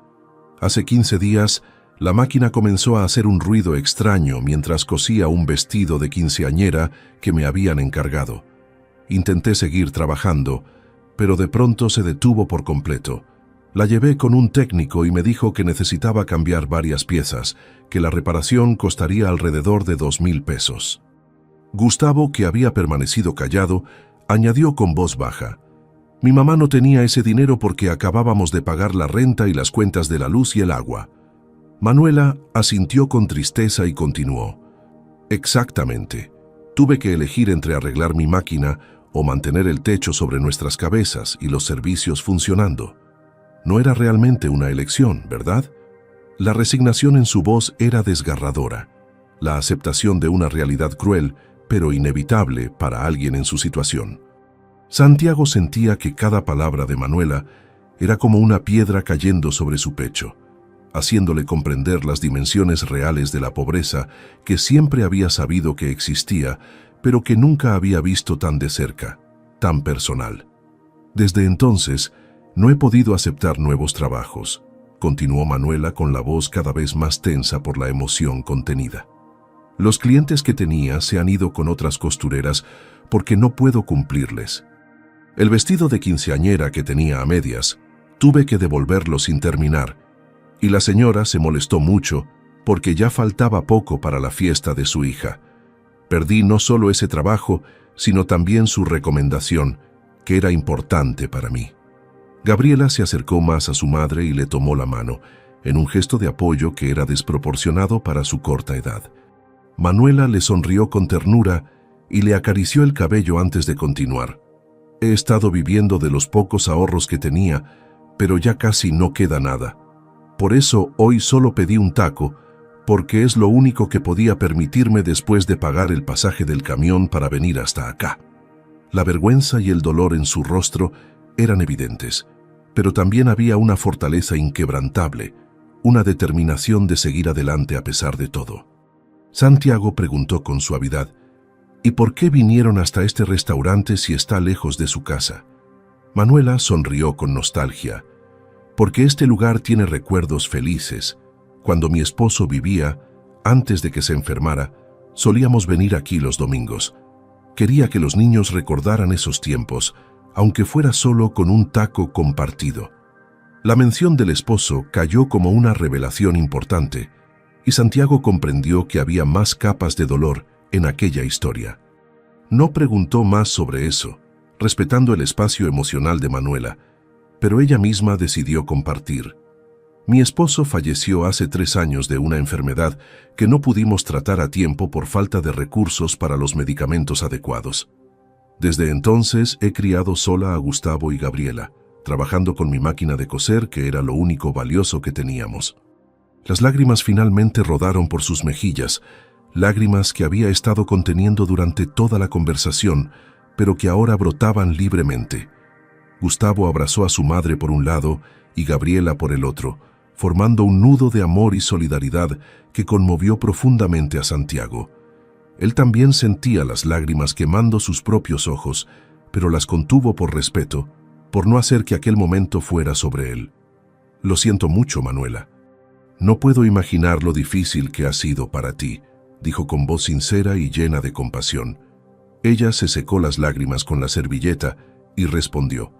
Hace 15 días, la máquina comenzó a hacer un ruido extraño mientras cosía un vestido de quinceañera que me habían encargado. Intenté seguir trabajando, pero de pronto se detuvo por completo. La llevé con un técnico y me dijo que necesitaba cambiar varias piezas, que la reparación costaría alrededor de 2,000 pesos. Gustavo, que había permanecido callado, añadió con voz baja: Mi mamá no tenía ese dinero porque acabábamos de pagar la renta y las cuentas de la luz y el agua. Manuela asintió con tristeza y continuó: Exactamente. Tuve que elegir entre arreglar mi máquina o mantener el techo sobre nuestras cabezas y los servicios funcionando. No era realmente una elección, ¿verdad? La resignación en su voz era desgarradora, la aceptación de una realidad cruel, pero inevitable para alguien en su situación. Santiago sentía que cada palabra de Manuela era como una piedra cayendo sobre su pecho, haciéndole comprender las dimensiones reales de la pobreza que siempre había sabido que existía, pero que nunca había visto tan de cerca, tan personal. Desde entonces, no he podido aceptar nuevos trabajos, continuó Manuela con la voz cada vez más tensa por la emoción contenida. Los clientes que tenía se han ido con otras costureras porque no puedo cumplirles. El vestido de quinceañera que tenía a medias, tuve que devolverlo sin terminar, y la señora se molestó mucho porque ya faltaba poco para la fiesta de su hija. Perdí no solo ese trabajo, sino también su recomendación, que era importante para mí. Gabriela se acercó más a su madre y le tomó la mano, en un gesto de apoyo que era desproporcionado para su corta edad. Manuela le sonrió con ternura y le acarició el cabello antes de continuar. He estado viviendo de los pocos ahorros que tenía, pero ya casi no queda nada. Por eso hoy solo pedí un taco, porque es lo único que podía permitirme después de pagar el pasaje del camión para venir hasta acá. La vergüenza y el dolor en su rostro eran evidentes, pero también había una fortaleza inquebrantable, una determinación de seguir adelante a pesar de todo. Santiago preguntó con suavidad: ¿Y por qué vinieron hasta este restaurante si está lejos de su casa? Manuela sonrió con nostalgia. Porque este lugar tiene recuerdos felices. Cuando mi esposo vivía, antes de que se enfermara, solíamos venir aquí los domingos. Quería que los niños recordaran esos tiempos, aunque fuera solo con un taco compartido. La mención del esposo cayó como una revelación importante, y Santiago comprendió que había más capas de dolor en aquella historia. No preguntó más sobre eso, respetando el espacio emocional de Manuela, pero ella misma decidió compartir. Mi esposo falleció hace 3 años de una enfermedad que no pudimos tratar a tiempo por falta de recursos para los medicamentos adecuados. Desde entonces he criado sola a Gustavo y Gabriela, trabajando con mi máquina de coser que era lo único valioso que teníamos. Las lágrimas finalmente rodaron por sus mejillas, lágrimas que había estado conteniendo durante toda la conversación, pero que ahora brotaban libremente. Gustavo abrazó a su madre por un lado y Gabriela por el otro, formando un nudo de amor y solidaridad que conmovió profundamente a Santiago. Él también sentía las lágrimas quemando sus propios ojos, pero las contuvo por respeto, por no hacer que aquel momento fuera sobre él. Lo siento mucho, Manuela. No puedo imaginar lo difícil que ha sido para ti, dijo con voz sincera y llena de compasión. Ella se secó las lágrimas con la servilleta y respondió: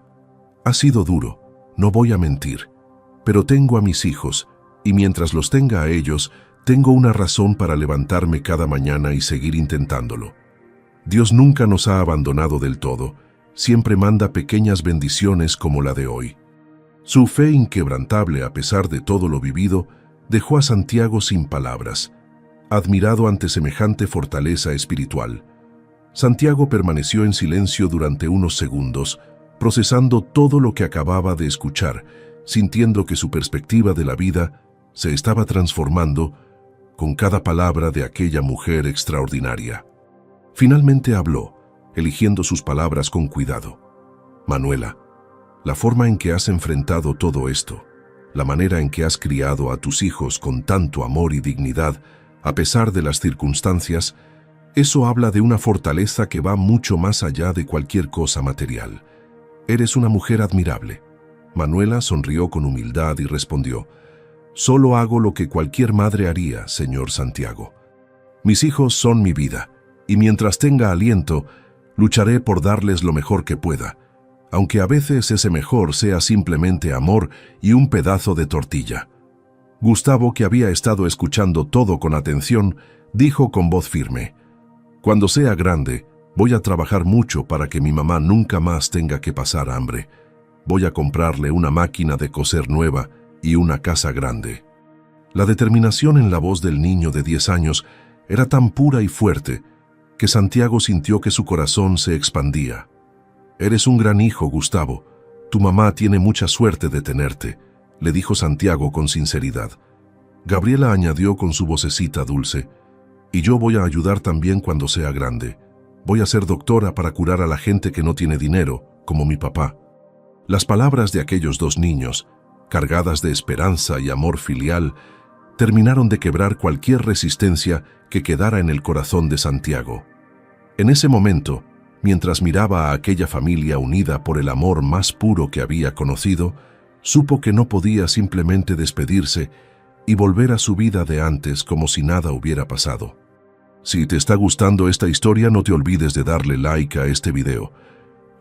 Ha sido duro, no voy a mentir, pero tengo a mis hijos y mientras los tenga a ellos, tengo una razón para levantarme cada mañana y seguir intentándolo. Dios nunca nos ha abandonado del todo, siempre manda pequeñas bendiciones como la de hoy. Su fe inquebrantable a pesar de todo lo vivido, dejó a Santiago sin palabras, admirado ante semejante fortaleza espiritual. Santiago permaneció en silencio durante unos segundos, procesando todo lo que acababa de escuchar, sintiendo que su perspectiva de la vida se estaba transformando con cada palabra de aquella mujer extraordinaria. Finalmente habló, eligiendo sus palabras con cuidado. Manuela, la forma en que has enfrentado todo esto, la manera en que has criado a tus hijos con tanto amor y dignidad, a pesar de las circunstancias, eso habla de una fortaleza que va mucho más allá de cualquier cosa material. Eres una mujer admirable. Manuela sonrió con humildad y respondió, «Solo hago lo que cualquier madre haría, señor Santiago. Mis hijos son mi vida, y mientras tenga aliento, lucharé por darles lo mejor que pueda, aunque a veces ese mejor sea simplemente amor y un pedazo de tortilla». Gustavo, que había estado escuchando todo con atención, dijo con voz firme, «Cuando sea grande, voy a trabajar mucho para que mi mamá nunca más tenga que pasar hambre. Voy a comprarle una máquina de coser nueva y una casa grande». La determinación en la voz del niño de 10 años era tan pura y fuerte que Santiago sintió que su corazón se expandía. «Eres un gran hijo, Gustavo. Tu mamá tiene mucha suerte de tenerte», le dijo Santiago con sinceridad. Gabriela añadió con su vocecita dulce, «Y yo voy a ayudar también cuando sea grande. Voy a ser doctora para curar a la gente que no tiene dinero, como mi papá». Las palabras de aquellos dos niños, cargadas de esperanza y amor filial, terminaron de quebrar cualquier resistencia que quedara en el corazón de Santiago. En ese momento, mientras miraba a aquella familia unida por el amor más puro que había conocido, supo que no podía simplemente despedirse y volver a su vida de antes como si nada hubiera pasado. Si te está gustando esta historia, no te olvides de darle like a este video.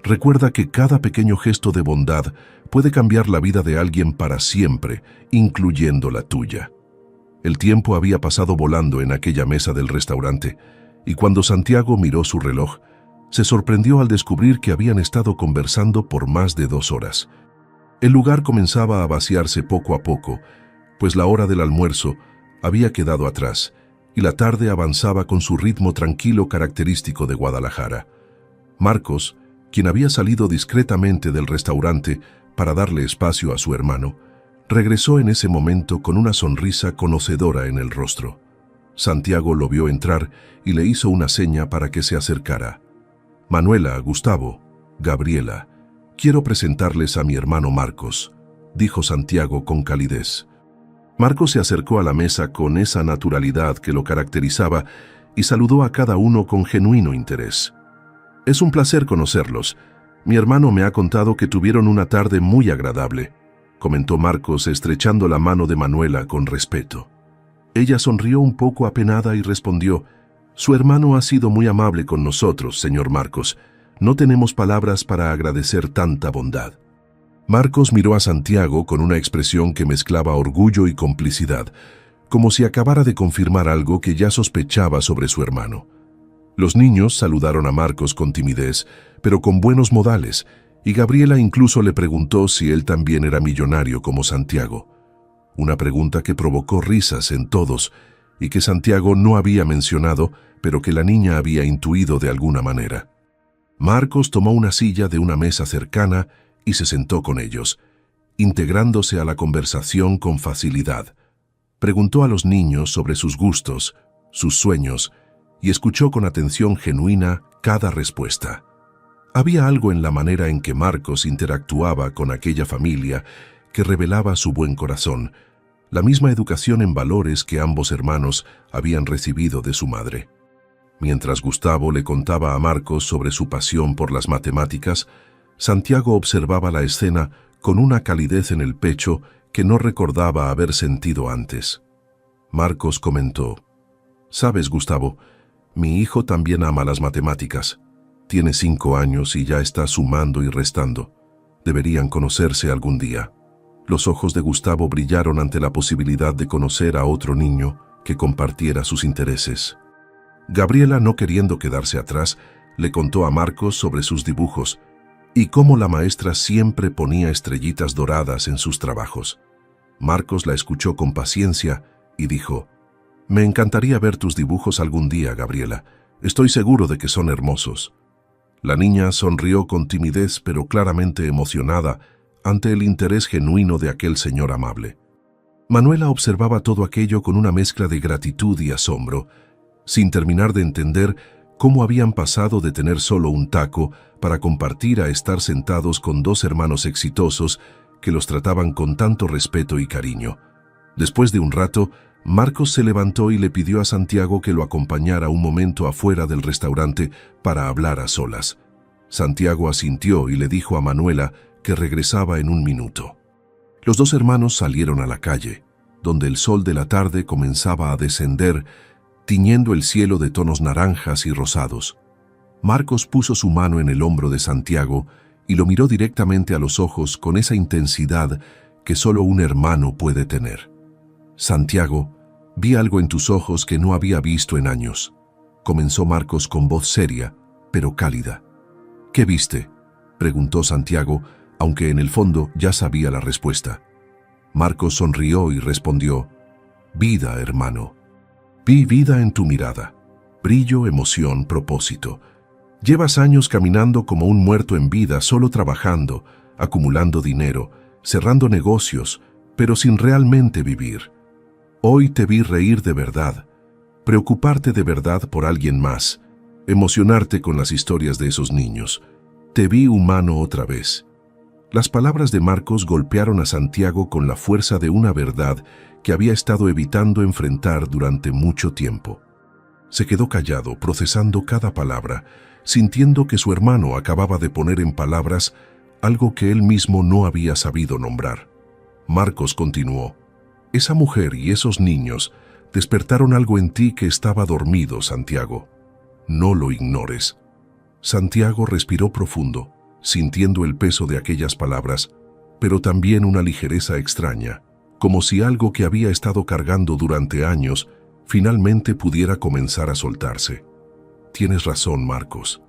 Recuerda que cada pequeño gesto de bondad puede cambiar la vida de alguien para siempre, incluyendo la tuya. El tiempo había pasado volando en aquella mesa del restaurante, y cuando Santiago miró su reloj, se sorprendió al descubrir que habían estado conversando por más de 2 horas. El lugar comenzaba a vaciarse poco a poco, pues la hora del almuerzo había quedado atrás, y la tarde avanzaba con su ritmo tranquilo característico de Guadalajara. Marcos, quien había salido discretamente del restaurante para darle espacio a su hermano, regresó en ese momento con una sonrisa conocedora en el rostro. Santiago lo vio entrar y le hizo una seña para que se acercara. «Manuela, Gustavo, Gabriela, quiero presentarles a mi hermano Marcos», dijo Santiago con calidez. Marcos se acercó a la mesa con esa naturalidad que lo caracterizaba y saludó a cada uno con genuino interés. «Es un placer conocerlos. Mi hermano me ha contado que tuvieron una tarde muy agradable», comentó Marcos estrechando la mano de Manuela con respeto. Ella sonrió un poco apenada y respondió, «Su hermano ha sido muy amable con nosotros, señor Marcos. No tenemos palabras para agradecer tanta bondad». Marcos miró a Santiago con una expresión que mezclaba orgullo y complicidad, como si acabara de confirmar algo que ya sospechaba sobre su hermano. Los niños saludaron a Marcos con timidez, pero con buenos modales, y Gabriela incluso le preguntó si él también era millonario como Santiago. Una pregunta que provocó risas en todos y que Santiago no había mencionado, pero que la niña había intuido de alguna manera. Marcos tomó una silla de una mesa cercana y se sentó con ellos, integrándose a la conversación con facilidad. Preguntó a los niños sobre sus gustos, sus sueños, y escuchó con atención genuina cada respuesta. Había algo en la manera en que Marcos interactuaba con aquella familia que revelaba su buen corazón, la misma educación en valores que ambos hermanos habían recibido de su madre. Mientras Gustavo le contaba a Marcos sobre su pasión por las matemáticas, Santiago observaba la escena con una calidez en el pecho que no recordaba haber sentido antes. Marcos comentó, «Sabes, Gustavo, mi hijo también ama las matemáticas. Tiene 5 años y ya está sumando y restando. Deberían conocerse algún día». Los ojos de Gustavo brillaron ante la posibilidad de conocer a otro niño que compartiera sus intereses. Gabriela, no queriendo quedarse atrás, le contó a Marcos sobre sus dibujos y cómo la maestra siempre ponía estrellitas doradas en sus trabajos. Marcos la escuchó con paciencia y dijo: «Me encantaría ver tus dibujos algún día, Gabriela. Estoy seguro de que son hermosos». La niña sonrió con timidez, pero claramente emocionada ante el interés genuino de aquel señor amable. Manuela observaba todo aquello con una mezcla de gratitud y asombro, sin terminar de entender cómo habían pasado de tener solo un taco para compartir a estar sentados con dos hermanos exitosos que los trataban con tanto respeto y cariño. Después de un rato, Marcos se levantó y le pidió a Santiago que lo acompañara un momento afuera del restaurante para hablar a solas. Santiago asintió y le dijo a Manuela que regresaba en un minuto. Los dos hermanos salieron a la calle, donde el sol de la tarde comenzaba a descender, tiñendo el cielo de tonos naranjas y rosados. Marcos puso su mano en el hombro de Santiago y lo miró directamente a los ojos con esa intensidad que solo un hermano puede tener. «Santiago, vi algo en tus ojos que no había visto en años», comenzó Marcos con voz seria, pero cálida. «¿Qué viste?», preguntó Santiago, aunque en el fondo ya sabía la respuesta. Marcos sonrió y respondió: «Vida, hermano. Vi vida en tu mirada. Brillo, emoción, propósito. Llevas años caminando como un muerto en vida, solo trabajando, acumulando dinero, cerrando negocios, pero sin realmente vivir. Hoy te vi reír de verdad, preocuparte de verdad por alguien más, emocionarte con las historias de esos niños. Te vi humano otra vez». Las palabras de Marcos golpearon a Santiago con la fuerza de una verdad que había estado evitando enfrentar durante mucho tiempo. Se quedó callado, procesando cada palabra, sintiendo que su hermano acababa de poner en palabras algo que él mismo no había sabido nombrar. Marcos continuó: «Esa mujer y esos niños despertaron algo en ti que estaba dormido, Santiago. No lo ignores». Santiago respiró profundo, sintiendo el peso de aquellas palabras, pero también una ligereza extraña, como si algo que había estado cargando durante años finalmente pudiera comenzar a soltarse. «Tienes razón, Marcos.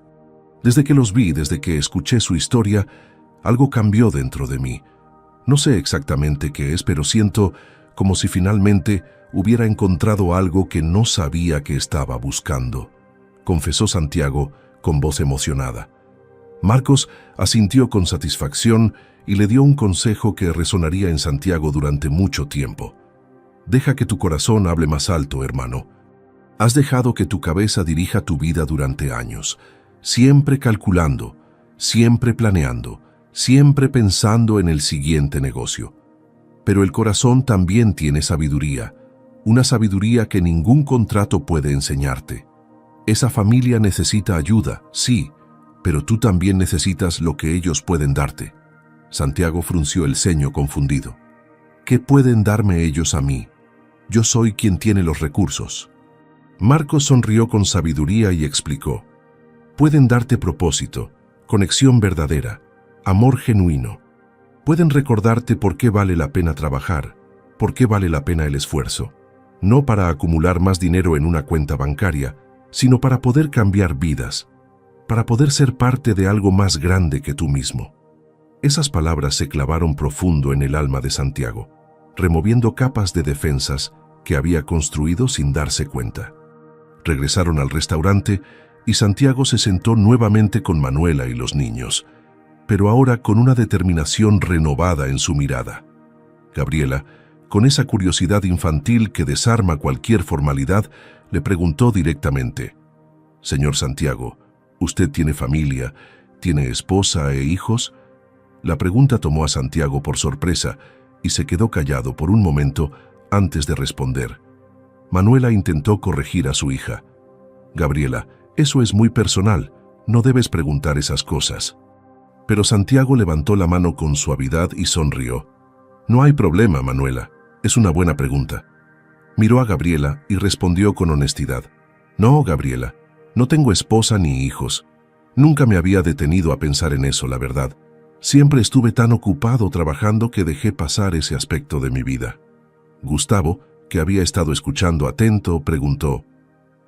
Desde que los vi, desde que escuché su historia, algo cambió dentro de mí. No sé exactamente qué es, pero siento como si finalmente hubiera encontrado algo que no sabía que estaba buscando», confesó Santiago con voz emocionada. Marcos asintió con satisfacción y le dio un consejo que resonaría en Santiago durante mucho tiempo. «Deja que tu corazón hable más alto, hermano. Has dejado que tu cabeza dirija tu vida durante años, siempre calculando, siempre planeando, siempre pensando en el siguiente negocio. Pero el corazón también tiene sabiduría, una sabiduría que ningún contrato puede enseñarte. Esa familia necesita ayuda, sí, pero tú también necesitas lo que ellos pueden darte». Santiago frunció el ceño confundido. «¿Qué pueden darme ellos a mí? Yo soy quien tiene los recursos». Marcos sonrió con sabiduría y explicó: «Pueden darte propósito, conexión verdadera, amor genuino. Pueden recordarte por qué vale la pena trabajar, por qué vale la pena el esfuerzo. No para acumular más dinero en una cuenta bancaria, sino para poder cambiar vidas, para poder ser parte de algo más grande que tú mismo». Esas palabras se clavaron profundo en el alma de Santiago, removiendo capas de defensas que había construido sin darse cuenta. Regresaron al restaurante y Santiago se sentó nuevamente con Manuela y los niños, pero ahora con una determinación renovada en su mirada. Gabriela, con esa curiosidad infantil que desarma cualquier formalidad, le preguntó directamente: «Señor Santiago, ¿usted tiene familia, tiene esposa e hijos?». La pregunta tomó a Santiago por sorpresa y se quedó callado por un momento antes de responder. Manuela intentó corregir a su hija: «Gabriela, eso es muy personal, no debes preguntar esas cosas». Pero Santiago levantó la mano con suavidad y sonrió. «No hay problema, Manuela, es una buena pregunta». Miró a Gabriela y respondió con honestidad: «No, Gabriela, no tengo esposa ni hijos. Nunca me había detenido a pensar en eso, la verdad. Siempre estuve tan ocupado trabajando que dejé pasar ese aspecto de mi vida. Gustavo, que había estado escuchando atento, preguntó: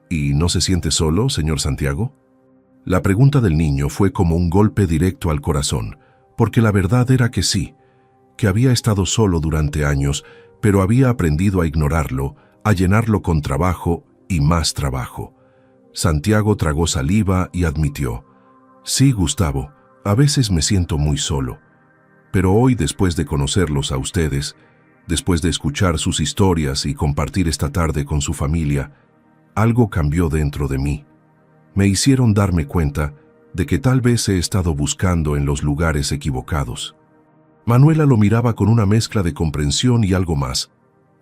¿Y no se siente solo, señor Santiago? La pregunta del niño fue como un golpe directo al corazón, porque la verdad era que sí, que había estado solo durante años, pero había aprendido a ignorarlo, a llenarlo con trabajo y más trabajo. Santiago tragó saliva y admitió: sí, Gustavo, a veces me siento muy solo, pero hoy, después de conocerlos a ustedes, después de escuchar sus historias y compartir esta tarde con su familia, algo cambió dentro de mí. Me hicieron darme cuenta de que tal vez he estado buscando en los lugares equivocados. Manuela lo miraba con una mezcla de comprensión y algo más,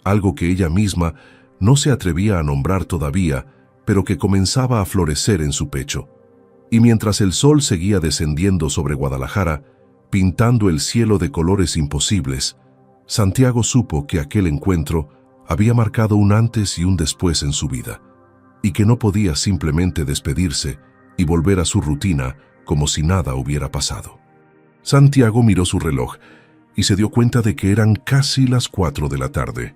algo que ella misma no se atrevía a nombrar todavía, pero que comenzaba a florecer en su pecho. Y mientras el sol seguía descendiendo sobre Guadalajara, pintando el cielo de colores imposibles, Santiago supo que aquel encuentro había marcado un antes y un después en su vida, y que no podía simplemente despedirse y volver a su rutina como si nada hubiera pasado. Santiago miró su reloj y se dio cuenta de que eran casi las 4 de la tarde.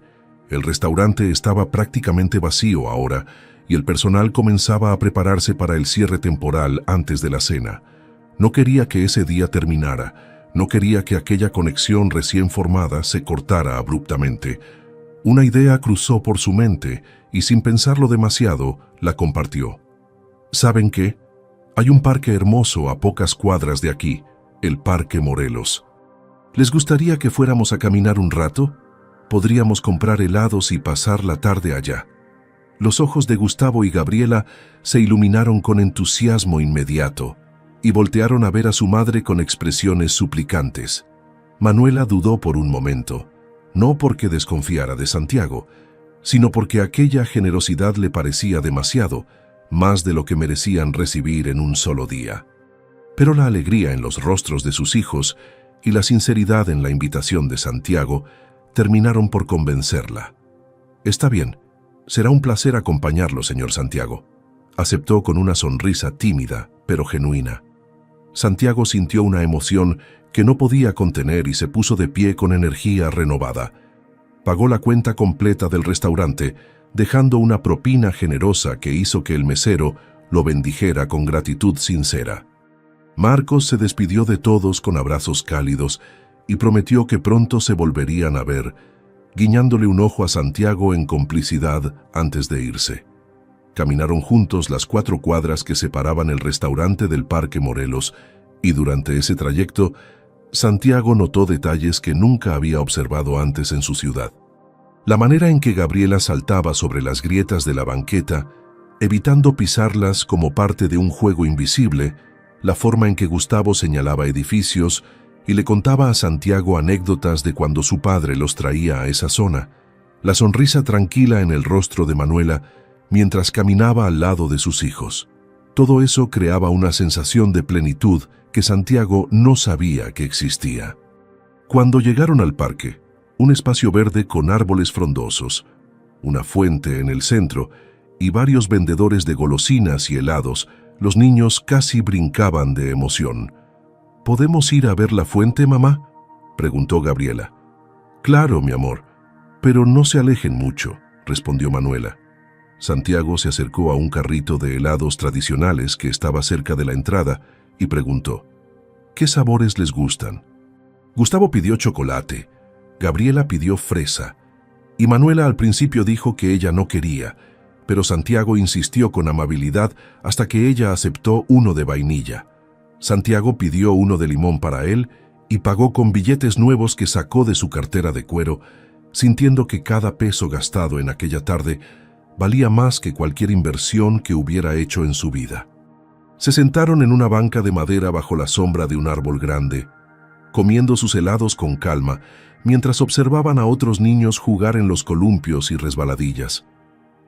El restaurante estaba prácticamente vacío ahora y el personal comenzaba a prepararse para el cierre temporal antes de la cena. No quería que ese día terminara, no quería que aquella conexión recién formada se cortara abruptamente. Una idea cruzó por su mente y sin pensarlo demasiado, la compartió. ¿Saben qué? Hay un parque hermoso a pocas cuadras de aquí, el Parque Morelos. ¿Les gustaría que fuéramos a caminar un rato? Podríamos comprar helados y pasar la tarde allá. Los ojos de Gustavo y Gabriela se iluminaron con entusiasmo inmediato y voltearon a ver a su madre con expresiones suplicantes. Manuela dudó por un momento, no porque desconfiara de Santiago, sino porque aquella generosidad le parecía demasiado, más de lo que merecían recibir en un solo día. Pero la alegría en los rostros de sus hijos y la sinceridad en la invitación de Santiago terminaron por convencerla. «Está bien, será un placer acompañarlo, señor Santiago», aceptó con una sonrisa tímida, pero genuina. Santiago sintió una emoción que no podía contener y se puso de pie con energía renovada. Pagó la cuenta completa del restaurante, dejando una propina generosa que hizo que el mesero lo bendijera con gratitud sincera. Marcos se despidió de todos con abrazos cálidos y prometió que pronto se volverían a ver, guiñándole un ojo a Santiago en complicidad antes de irse. Caminaron juntos las 4 cuadras que separaban el restaurante del Parque Morelos y durante ese trayecto, Santiago notó detalles que nunca había observado antes en su ciudad. La manera en que Gabriela saltaba sobre las grietas de la banqueta, evitando pisarlas como parte de un juego invisible, la forma en que Gustavo señalaba edificios y le contaba a Santiago anécdotas de cuando su padre los traía a esa zona, la sonrisa tranquila en el rostro de Manuela mientras caminaba al lado de sus hijos. Todo eso creaba una sensación de plenitud que Santiago no sabía que existía. Cuando llegaron al parque, un espacio verde con árboles frondosos, una fuente en el centro y varios vendedores de golosinas y helados, los niños casi brincaban de emoción. ¿Podemos ir a ver la fuente, mamá?, preguntó Gabriela. Claro, mi amor, pero no se alejen mucho, respondió Manuela. Santiago se acercó a un carrito de helados tradicionales que estaba cerca de la entrada y preguntó: ¿qué sabores les gustan? Gustavo pidió chocolate, Gabriela pidió fresa, y Manuela al principio dijo que ella no quería, pero Santiago insistió con amabilidad hasta que ella aceptó uno de vainilla. Santiago pidió uno de limón para él y pagó con billetes nuevos que sacó de su cartera de cuero, sintiendo que cada peso gastado en aquella tarde valía más que cualquier inversión que hubiera hecho en su vida. Se sentaron en una banca de madera bajo la sombra de un árbol grande, comiendo sus helados con calma, mientras observaban a otros niños jugar en los columpios y resbaladillas.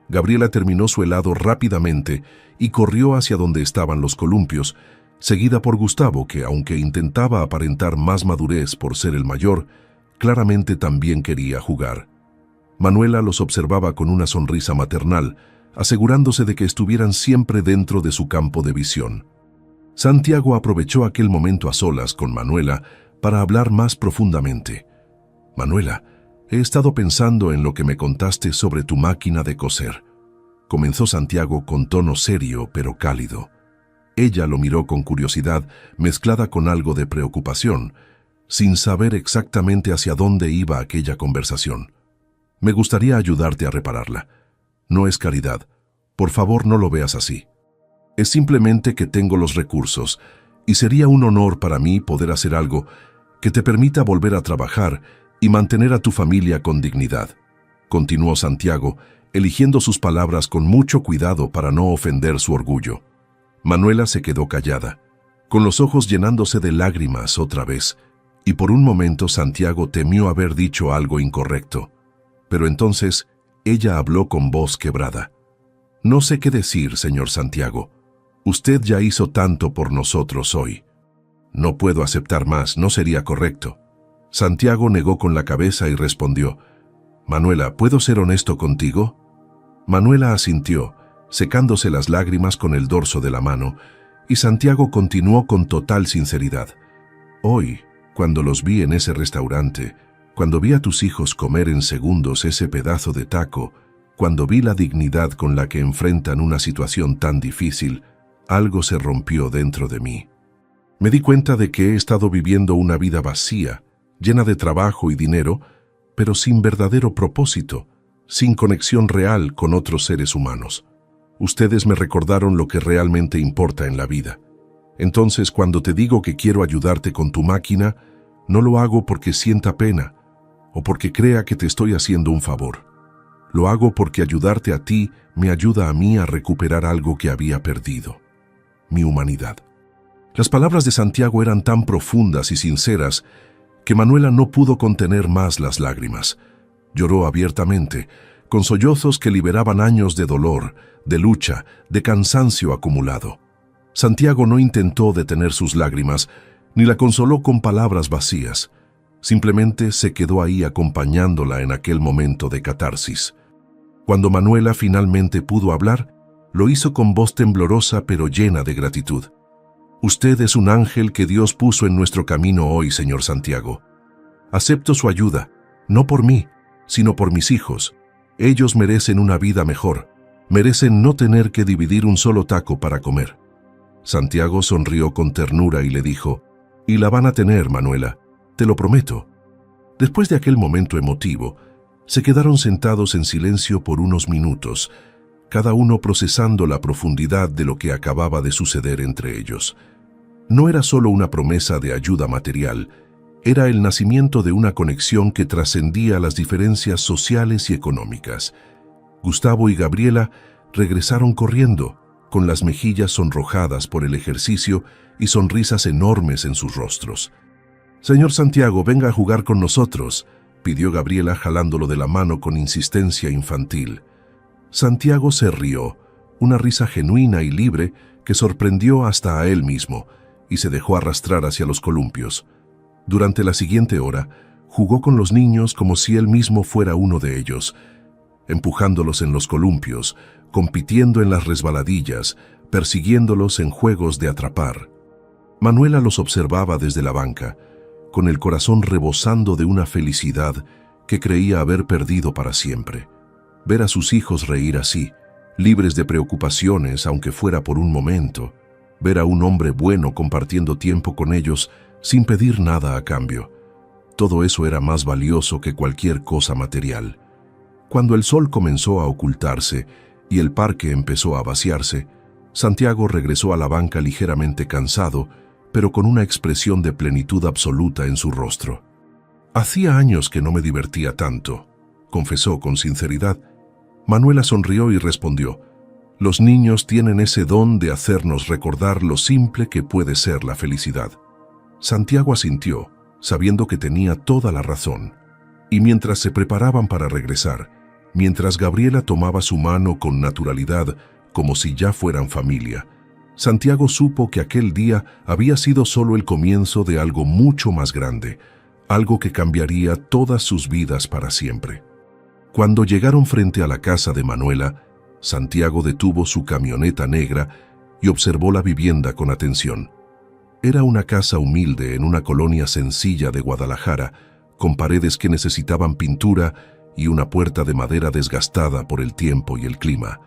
Gabriela terminó su helado rápidamente y corrió hacia donde estaban los columpios, seguida por Gustavo, que, aunque intentaba aparentar más madurez por ser el mayor, claramente también quería jugar. Manuela los observaba con una sonrisa maternal, asegurándose de que estuvieran siempre dentro de su campo de visión. Santiago aprovechó aquel momento a solas con Manuela para hablar más profundamente. Manuela, he estado pensando en lo que me contaste sobre tu máquina de coser. Comenzó Santiago con tono serio pero cálido. Ella lo miró con curiosidad, mezclada con algo de preocupación, sin saber exactamente hacia dónde iba aquella conversación. Me gustaría ayudarte a repararla. No es caridad. Por favor, no lo veas así. Es simplemente que tengo los recursos, y sería un honor para mí poder hacer algo que te permita volver a trabajar y mantener a tu familia con dignidad. Continuó Santiago, eligiendo sus palabras con mucho cuidado para no ofender su orgullo. Manuela se quedó callada, con los ojos llenándose de lágrimas otra vez, y por un momento Santiago temió haber dicho algo incorrecto. Pero entonces ella habló con voz quebrada. No sé qué decir, señor Santiago. Usted ya hizo tanto por nosotros hoy. No puedo aceptar más, no sería correcto. Santiago negó con la cabeza y respondió, Manuela, ¿puedo ser honesto contigo? Manuela asintió, secándose las lágrimas con el dorso de la mano, y Santiago continuó con total sinceridad. Hoy, cuando los vi en ese restaurante, cuando vi a tus hijos comer en segundos ese pedazo de taco, cuando vi la dignidad con la que enfrentan una situación tan difícil, algo se rompió dentro de mí. Me di cuenta de que he estado viviendo una vida vacía, llena de trabajo y dinero, pero sin verdadero propósito, sin conexión real con otros seres humanos. Ustedes me recordaron lo que realmente importa en la vida. Entonces, cuando te digo que quiero ayudarte con tu máquina, no lo hago porque sienta pena o porque crea que te estoy haciendo un favor. Lo hago porque ayudarte a ti me ayuda a mí a recuperar algo que había perdido: mi humanidad. Las palabras de Santiago eran tan profundas y sinceras que Manuela no pudo contener más las lágrimas. Lloró abiertamente, con sollozos que liberaban años de dolor, de lucha, de cansancio acumulado. Santiago no intentó detener sus lágrimas, ni la consoló con palabras vacías. Simplemente se quedó ahí acompañándola en aquel momento de catarsis. Cuando Manuela finalmente pudo hablar, lo hizo con voz temblorosa pero llena de gratitud. Usted es un ángel que Dios puso en nuestro camino hoy, señor Santiago. Acepto su ayuda, no por mí, sino por mis hijos. Ellos merecen una vida mejor, merecen no tener que dividir un solo taco para comer. Santiago sonrió con ternura y le dijo, y la van a tener, Manuela, te lo prometo. Después de aquel momento emotivo, se quedaron sentados en silencio por unos minutos, cada uno procesando la profundidad de lo que acababa de suceder entre ellos. No era solo una promesa de ayuda material, era el nacimiento de una conexión que trascendía las diferencias sociales y económicas. Gustavo y Gabriela regresaron corriendo, con las mejillas sonrojadas por el ejercicio y sonrisas enormes en sus rostros. «Señor Santiago, venga a jugar con nosotros», pidió Gabriela jalándolo de la mano con insistencia infantil. Santiago se rió, una risa genuina y libre que sorprendió hasta a él mismo, y se dejó arrastrar hacia los columpios. Durante la siguiente hora, jugó con los niños como si él mismo fuera uno de ellos, empujándolos en los columpios, compitiendo en las resbaladillas, persiguiéndolos en juegos de atrapar. Manuela los observaba desde la banca, con el corazón rebosando de una felicidad que creía haber perdido para siempre. Ver a sus hijos reír así, libres de preocupaciones, aunque fuera por un momento, ver a un hombre bueno compartiendo tiempo con ellos sin pedir nada a cambio. Todo eso era más valioso que cualquier cosa material. Cuando el sol comenzó a ocultarse y el parque empezó a vaciarse, Santiago regresó a la banca ligeramente cansado, pero con una expresión de plenitud absoluta en su rostro. «Hacía años que no me divertía tanto», confesó con sinceridad. Manuela sonrió y respondió, «Los niños tienen ese don de hacernos recordar lo simple que puede ser la felicidad». Santiago asintió, sabiendo que tenía toda la razón. Y mientras se preparaban para regresar, mientras Gabriela tomaba su mano con naturalidad, como si ya fueran familia, Santiago supo que aquel día había sido solo el comienzo de algo mucho más grande, algo que cambiaría todas sus vidas para siempre. Cuando llegaron frente a la casa de Manuela, Santiago detuvo su camioneta negra y observó la vivienda con atención. Era una casa humilde en una colonia sencilla de Guadalajara, con paredes que necesitaban pintura y una puerta de madera desgastada por el tiempo y el clima.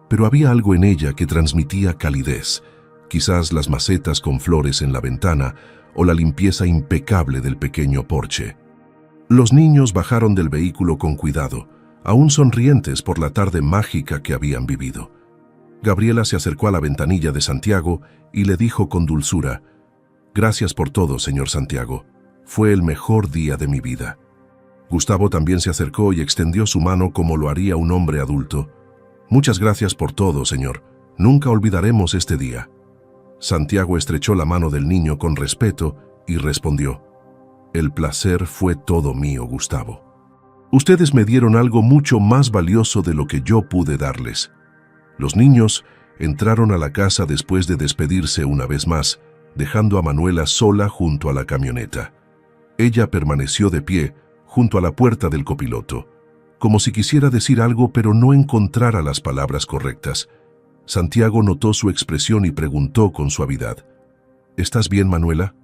Pero había algo en ella que transmitía calidez, quizás las macetas con flores en la ventana o la limpieza impecable del pequeño porche. Los niños bajaron del vehículo con cuidado, aún sonrientes por la tarde mágica que habían vivido. Gabriela se acercó a la ventanilla de Santiago y le dijo con dulzura: «Gracias por todo, señor Santiago. Fue el mejor día de mi vida». Gustavo también se acercó y extendió su mano como lo haría un hombre adulto. «Muchas gracias por todo, señor. Nunca olvidaremos este día». Santiago estrechó la mano del niño con respeto y respondió: «El placer fue todo mío, Gustavo. Ustedes me dieron algo mucho más valioso de lo que yo pude darles». Los niños entraron a la casa después de despedirse una vez más, dejando a Manuela sola junto a la camioneta. Ella permaneció de pie junto a la puerta del copiloto, como si quisiera decir algo pero no encontrara las palabras correctas. Santiago notó su expresión y preguntó con suavidad: «¿Estás bien, Manuela?».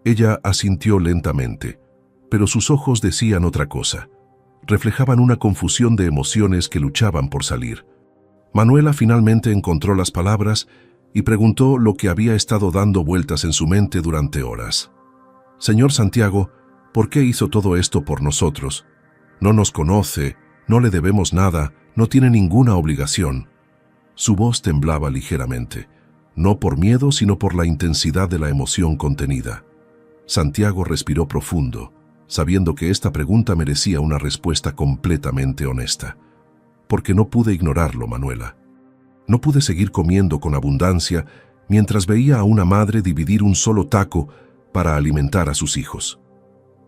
Ella asintió lentamente, pero sus ojos decían otra cosa. Reflejaban una confusión de emociones que luchaban por salir. Manuela finalmente encontró las palabras y preguntó lo que había estado dando vueltas en su mente durante horas. «Señor Santiago, ¿por qué hizo todo esto por nosotros? No nos conoce, no le debemos nada, no tiene ninguna obligación». Su voz temblaba ligeramente, no por miedo, sino por la intensidad de la emoción contenida. Santiago respiró profundo, sabiendo que esta pregunta merecía una respuesta completamente honesta. «Porque no pude ignorarlo, Manuela. No pude seguir comiendo con abundancia mientras veía a una madre dividir un solo taco para alimentar a sus hijos.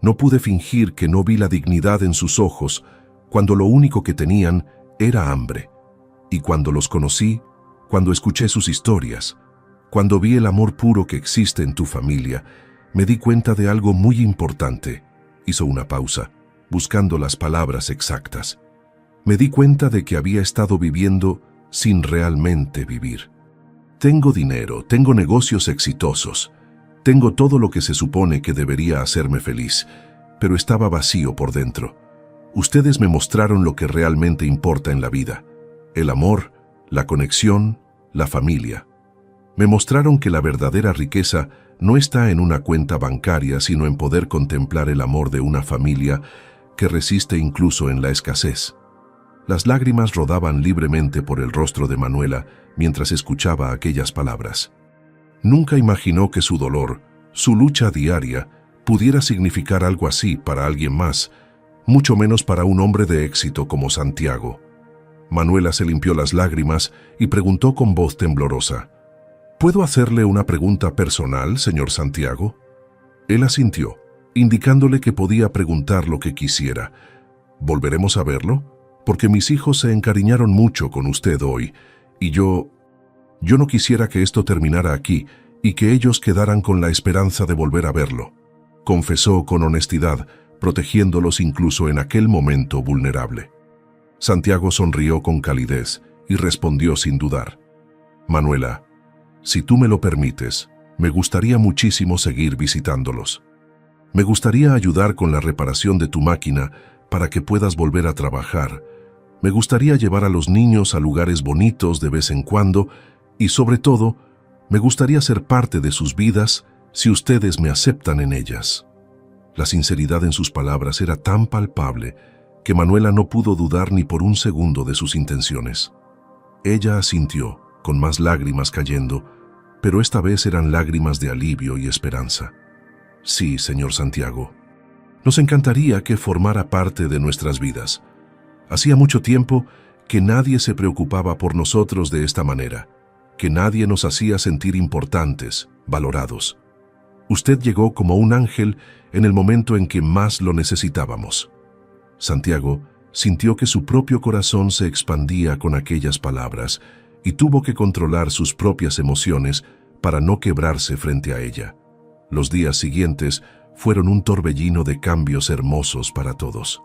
No pude fingir que no vi la dignidad en sus ojos cuando lo único que tenían era hambre. Y cuando los conocí, cuando escuché sus historias, cuando vi el amor puro que existe en tu familia, me di cuenta de algo muy importante». Hizo una pausa, buscando las palabras exactas. «Me di cuenta de que había estado viviendo sin realmente vivir. Tengo dinero, tengo negocios exitosos, tengo todo lo que se supone que debería hacerme feliz, pero estaba vacío por dentro. Ustedes me mostraron lo que realmente importa en la vida: el amor, la conexión, la familia. Me mostraron que la verdadera riqueza no está en una cuenta bancaria, sino en poder contemplar el amor de una familia que resiste incluso en la escasez». Las lágrimas rodaban libremente por el rostro de Manuela mientras escuchaba aquellas palabras. Nunca imaginó que su dolor, su lucha diaria, pudiera significar algo así para alguien más, mucho menos para un hombre de éxito como Santiago. Manuela se limpió las lágrimas y preguntó con voz temblorosa: «¿Puedo hacerle una pregunta personal, señor Santiago?». Él asintió, indicándole que podía preguntar lo que quisiera. «¿Volveremos a verlo? Porque mis hijos se encariñaron mucho con usted hoy, y yo no quisiera que esto terminara aquí y que ellos quedaran con la esperanza de volver a verlo», confesó con honestidad, protegiéndolos incluso en aquel momento vulnerable. Santiago sonrió con calidez y respondió sin dudar: «Manuela, si tú me lo permites, me gustaría muchísimo seguir visitándolos. Me gustaría ayudar con la reparación de tu máquina para que puedas volver a trabajar. Me gustaría llevar a los niños a lugares bonitos de vez en cuando y, sobre todo, me gustaría ser parte de sus vidas si ustedes me aceptan en ellas». La sinceridad en sus palabras era tan palpable que Manuela no pudo dudar ni por un segundo de sus intenciones. Ella asintió, con más lágrimas cayendo, pero esta vez eran lágrimas de alivio y esperanza. «Sí, señor Santiago. Nos encantaría que formara parte de nuestras vidas. Hacía mucho tiempo que nadie se preocupaba por nosotros de esta manera, que nadie nos hacía sentir importantes, valorados. Usted llegó como un ángel en el momento en que más lo necesitábamos». Santiago sintió que su propio corazón se expandía con aquellas palabras y tuvo que controlar sus propias emociones para no quebrarse frente a ella. Los días siguientes fueron un torbellino de cambios hermosos para todos.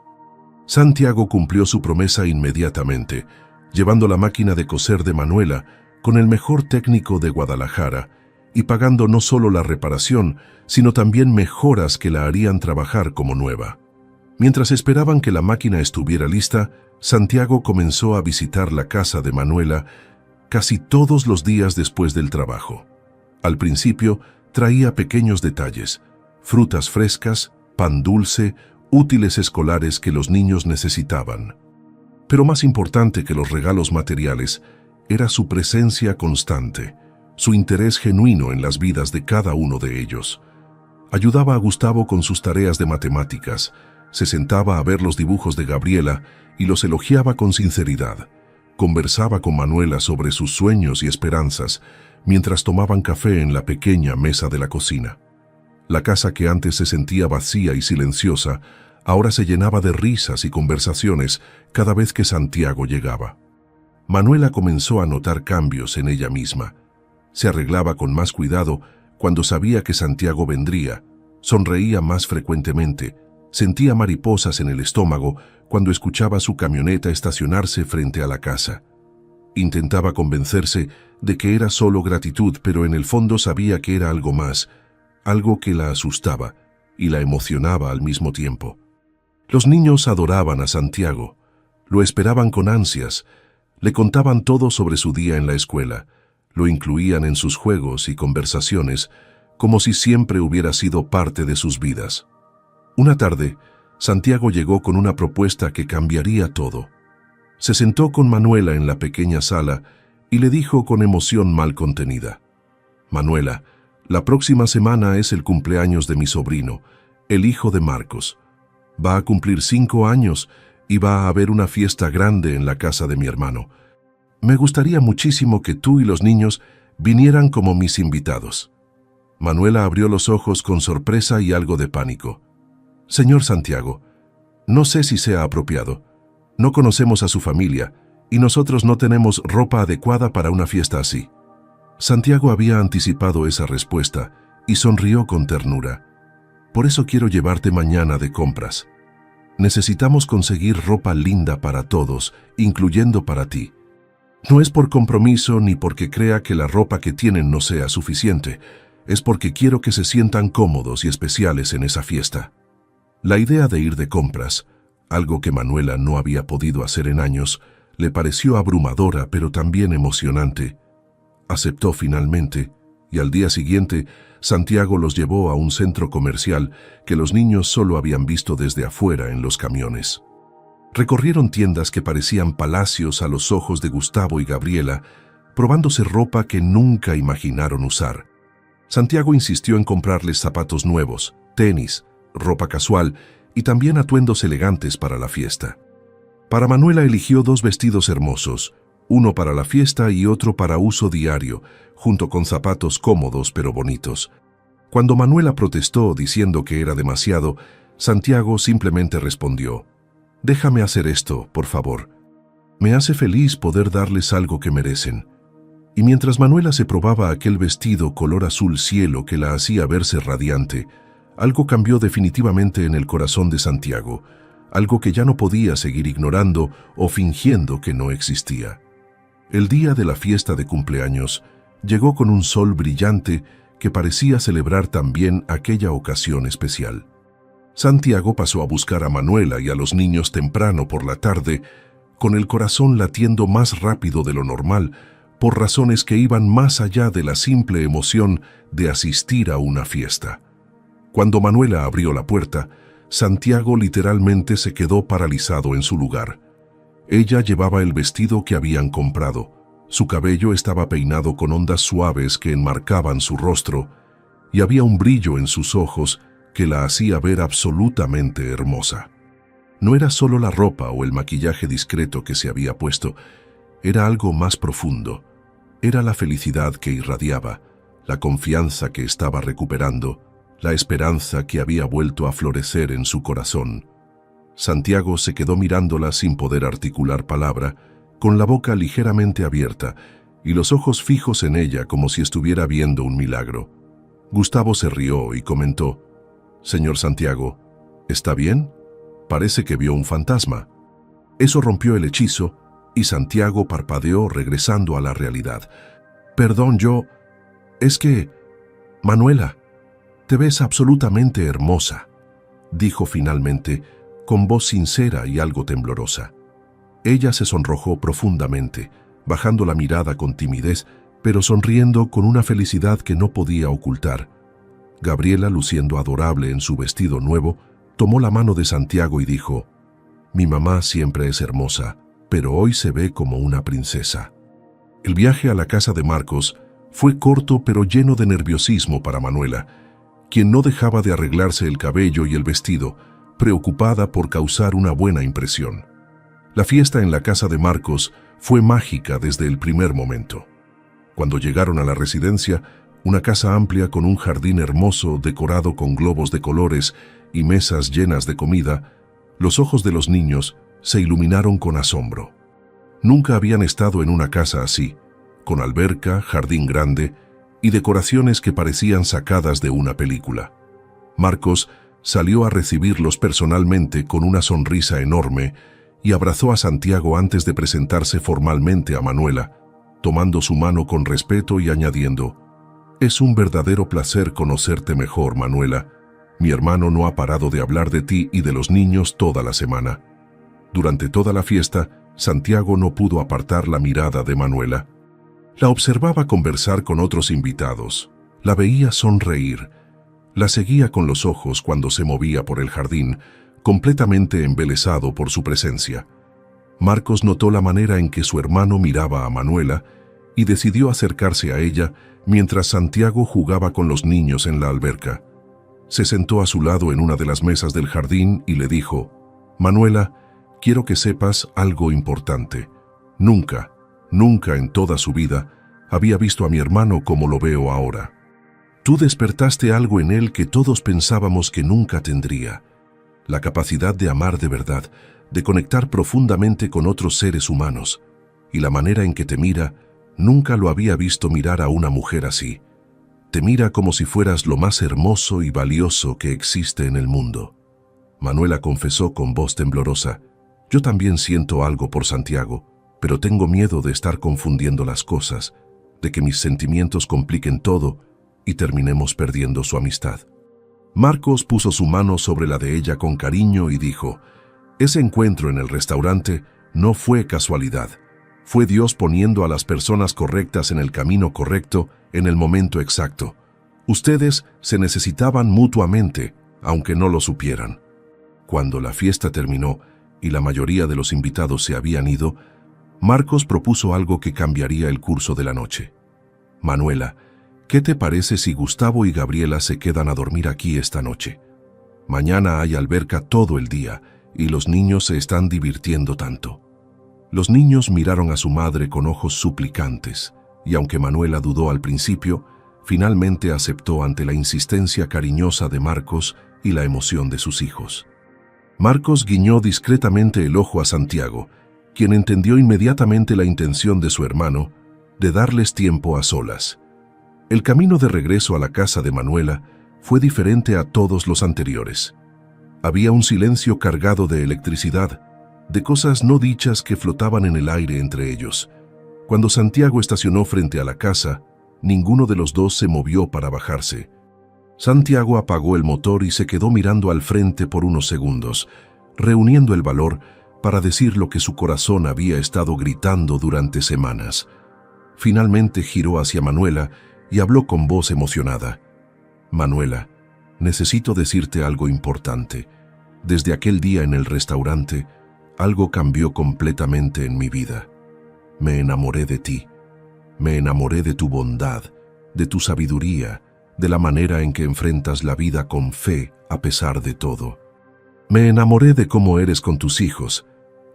Santiago cumplió su promesa inmediatamente, llevando la máquina de coser de Manuela con el mejor técnico de Guadalajara y pagando no solo la reparación, sino también mejoras que la harían trabajar como nueva. Mientras esperaban que la máquina estuviera lista, Santiago comenzó a visitar la casa de Manuela casi todos los días después del trabajo. Al principio, traía pequeños detalles: frutas frescas, pan dulce, útiles escolares que los niños necesitaban. Pero más importante que los regalos materiales era su presencia constante, su interés genuino en las vidas de cada uno de ellos. Ayudaba a Gustavo con sus tareas de matemáticas, se sentaba a ver los dibujos de Gabriela y los elogiaba con sinceridad. Conversaba con Manuela sobre sus sueños y esperanzas mientras tomaban café en la pequeña mesa de la cocina. La casa que antes se sentía vacía y silenciosa, ahora se llenaba de risas y conversaciones cada vez que Santiago llegaba. Manuela comenzó a notar cambios en ella misma. Se arreglaba con más cuidado cuando sabía que Santiago vendría, sonreía más frecuentemente, sentía mariposas en el estómago cuando escuchaba su camioneta estacionarse frente a la casa. Intentaba convencerse de que era solo gratitud, pero en el fondo sabía que era algo más, algo que la asustaba y la emocionaba al mismo tiempo. Los niños adoraban a Santiago, lo esperaban con ansias, le contaban todo sobre su día en la escuela, lo incluían en sus juegos y conversaciones, como si siempre hubiera sido parte de sus vidas. Una tarde, Santiago llegó con una propuesta que cambiaría todo. Se sentó con Manuela en la pequeña sala y le dijo con emoción mal contenida: «Manuela, la próxima semana es el cumpleaños de mi sobrino, el hijo de Marcos. Va a cumplir 5 años y va a haber una fiesta grande en la casa de mi hermano. Me gustaría muchísimo que tú y los niños vinieran como mis invitados». Manuela abrió los ojos con sorpresa y algo de pánico. «Señor Santiago, no sé si sea apropiado. No conocemos a su familia y nosotros no tenemos ropa adecuada para una fiesta así». Santiago había anticipado esa respuesta y sonrió con ternura. «Por eso quiero llevarte mañana de compras. Necesitamos conseguir ropa linda para todos, incluyendo para ti. No es por compromiso ni porque crea que la ropa que tienen no sea suficiente, es porque quiero que se sientan cómodos y especiales en esa fiesta». La idea de ir de compras, algo que Manuela no había podido hacer en años, le pareció abrumadora pero también emocionante. Aceptó finalmente, y al día siguiente, Santiago los llevó a un centro comercial que los niños solo habían visto desde afuera en los camiones. Recorrieron tiendas que parecían palacios a los ojos de Gustavo y Gabriela, probándose ropa que nunca imaginaron usar. Santiago insistió en comprarles zapatos nuevos, tenis, ropa casual y también atuendos elegantes para la fiesta. Para Manuela eligió 2 vestidos hermosos, uno para la fiesta y otro para uso diario, junto con zapatos cómodos pero bonitos. Cuando Manuela protestó diciendo que era demasiado, Santiago simplemente respondió: «Déjame hacer esto, por favor. Me hace feliz poder darles algo que merecen». Y mientras Manuela se probaba aquel vestido color azul cielo que la hacía verse radiante, algo cambió definitivamente en el corazón de Santiago, algo que ya no podía seguir ignorando o fingiendo que no existía. El día de la fiesta de cumpleaños llegó con un sol brillante que parecía celebrar también aquella ocasión especial. Santiago pasó a buscar a Manuela y a los niños temprano por la tarde, con el corazón latiendo más rápido de lo normal, por razones que iban más allá de la simple emoción de asistir a una fiesta. Cuando Manuela abrió la puerta, Santiago literalmente se quedó paralizado en su lugar. Ella llevaba el vestido que habían comprado. Su cabello estaba peinado con ondas suaves que enmarcaban su rostro, y había un brillo en sus ojos que la hacía ver absolutamente hermosa. No era solo la ropa o el maquillaje discreto que se había puesto, era algo más profundo. Era la felicidad que irradiaba, la confianza que estaba recuperando, la esperanza que había vuelto a florecer en su corazón. Santiago se quedó mirándola sin poder articular palabra, con la boca ligeramente abierta y los ojos fijos en ella como si estuviera viendo un milagro. Gustavo se rió y comentó: «Señor Santiago, ¿está bien? Parece que vio un fantasma». Eso rompió el hechizo y Santiago parpadeó regresando a la realidad. «Perdón, es que Manuela, te ves absolutamente hermosa, dijo finalmente, con voz sincera y algo temblorosa. Ella se sonrojó profundamente, bajando la mirada con timidez, pero sonriendo con una felicidad que no podía ocultar. Gabriela, luciendo adorable en su vestido nuevo, tomó la mano de Santiago y dijo: «Mi mamá siempre es hermosa, pero hoy se ve como una princesa». El viaje a la casa de Marcos fue corto pero lleno de nerviosismo para Manuela, quien no dejaba de arreglarse el cabello y el vestido, preocupada por causar una buena impresión. La fiesta en la casa de Marcos fue mágica desde el primer momento. Cuando llegaron a la residencia, una casa amplia con un jardín hermoso decorado con globos de colores y mesas llenas de comida, los ojos de los niños se iluminaron con asombro. Nunca habían estado en una casa así, con alberca, jardín grande y decoraciones que parecían sacadas de una película. Marcos salió a recibirlos personalmente con una sonrisa enorme y abrazó a Santiago antes de presentarse formalmente a Manuela, tomando su mano con respeto y añadiendo: «Es un verdadero placer conocerte mejor, Manuela. Mi hermano no ha parado de hablar de ti y de los niños toda la semana». Durante toda la fiesta, Santiago no pudo apartar la mirada de Manuela. La observaba conversar con otros invitados, la veía sonreír, la seguía con los ojos cuando se movía por el jardín, completamente embelesado por su presencia. Marcos notó la manera en que su hermano miraba a Manuela y decidió acercarse a ella mientras Santiago jugaba con los niños en la alberca. Se sentó a su lado en una de las mesas del jardín y le dijo: «Manuela, quiero que sepas algo importante. Nunca en toda su vida había visto a mi hermano como lo veo ahora. Tú despertaste algo en él que todos pensábamos que nunca tendría. La capacidad de amar de verdad, de conectar profundamente con otros seres humanos. Y la manera en que te mira, nunca lo había visto mirar a una mujer así. Te mira como si fueras lo más hermoso y valioso que existe en el mundo». Manuela confesó con voz temblorosa: «Yo también siento algo por Santiago, pero tengo miedo de estar confundiendo las cosas, de que mis sentimientos compliquen todo y terminemos perdiendo su amistad». Marcos puso su mano sobre la de ella con cariño y dijo: «Ese encuentro en el restaurante no fue casualidad. Fue Dios poniendo a las personas correctas en el camino correcto en el momento exacto. Ustedes se necesitaban mutuamente, aunque no lo supieran». Cuando la fiesta terminó y la mayoría de los invitados se habían ido, Marcos propuso algo que cambiaría el curso de la noche. «Manuela, ¿qué te parece si Gustavo y Gabriela se quedan a dormir aquí esta noche? Mañana hay alberca todo el día y los niños se están divirtiendo tanto». Los niños miraron a su madre con ojos suplicantes, y aunque Manuela dudó al principio, finalmente aceptó ante la insistencia cariñosa de Marcos y la emoción de sus hijos. Marcos guiñó discretamente el ojo a Santiago, quien entendió inmediatamente la intención de su hermano de darles tiempo a solas. El camino de regreso a la casa de Manuela fue diferente a todos los anteriores. Había un silencio cargado de electricidad, de cosas no dichas que flotaban en el aire entre ellos. Cuando Santiago estacionó frente a la casa, ninguno de los dos se movió para bajarse. Santiago apagó el motor y se quedó mirando al frente por unos segundos, reuniendo el valor para decir lo que su corazón había estado gritando durante semanas. Finalmente giró hacia Manuela y habló con voz emocionada: «Manuela, necesito decirte algo importante. Desde aquel día en el restaurante, algo cambió completamente en mi vida. Me enamoré de ti. Me enamoré de tu bondad, de tu sabiduría, de la manera en que enfrentas la vida con fe a pesar de todo. Me enamoré de cómo eres con tus hijos,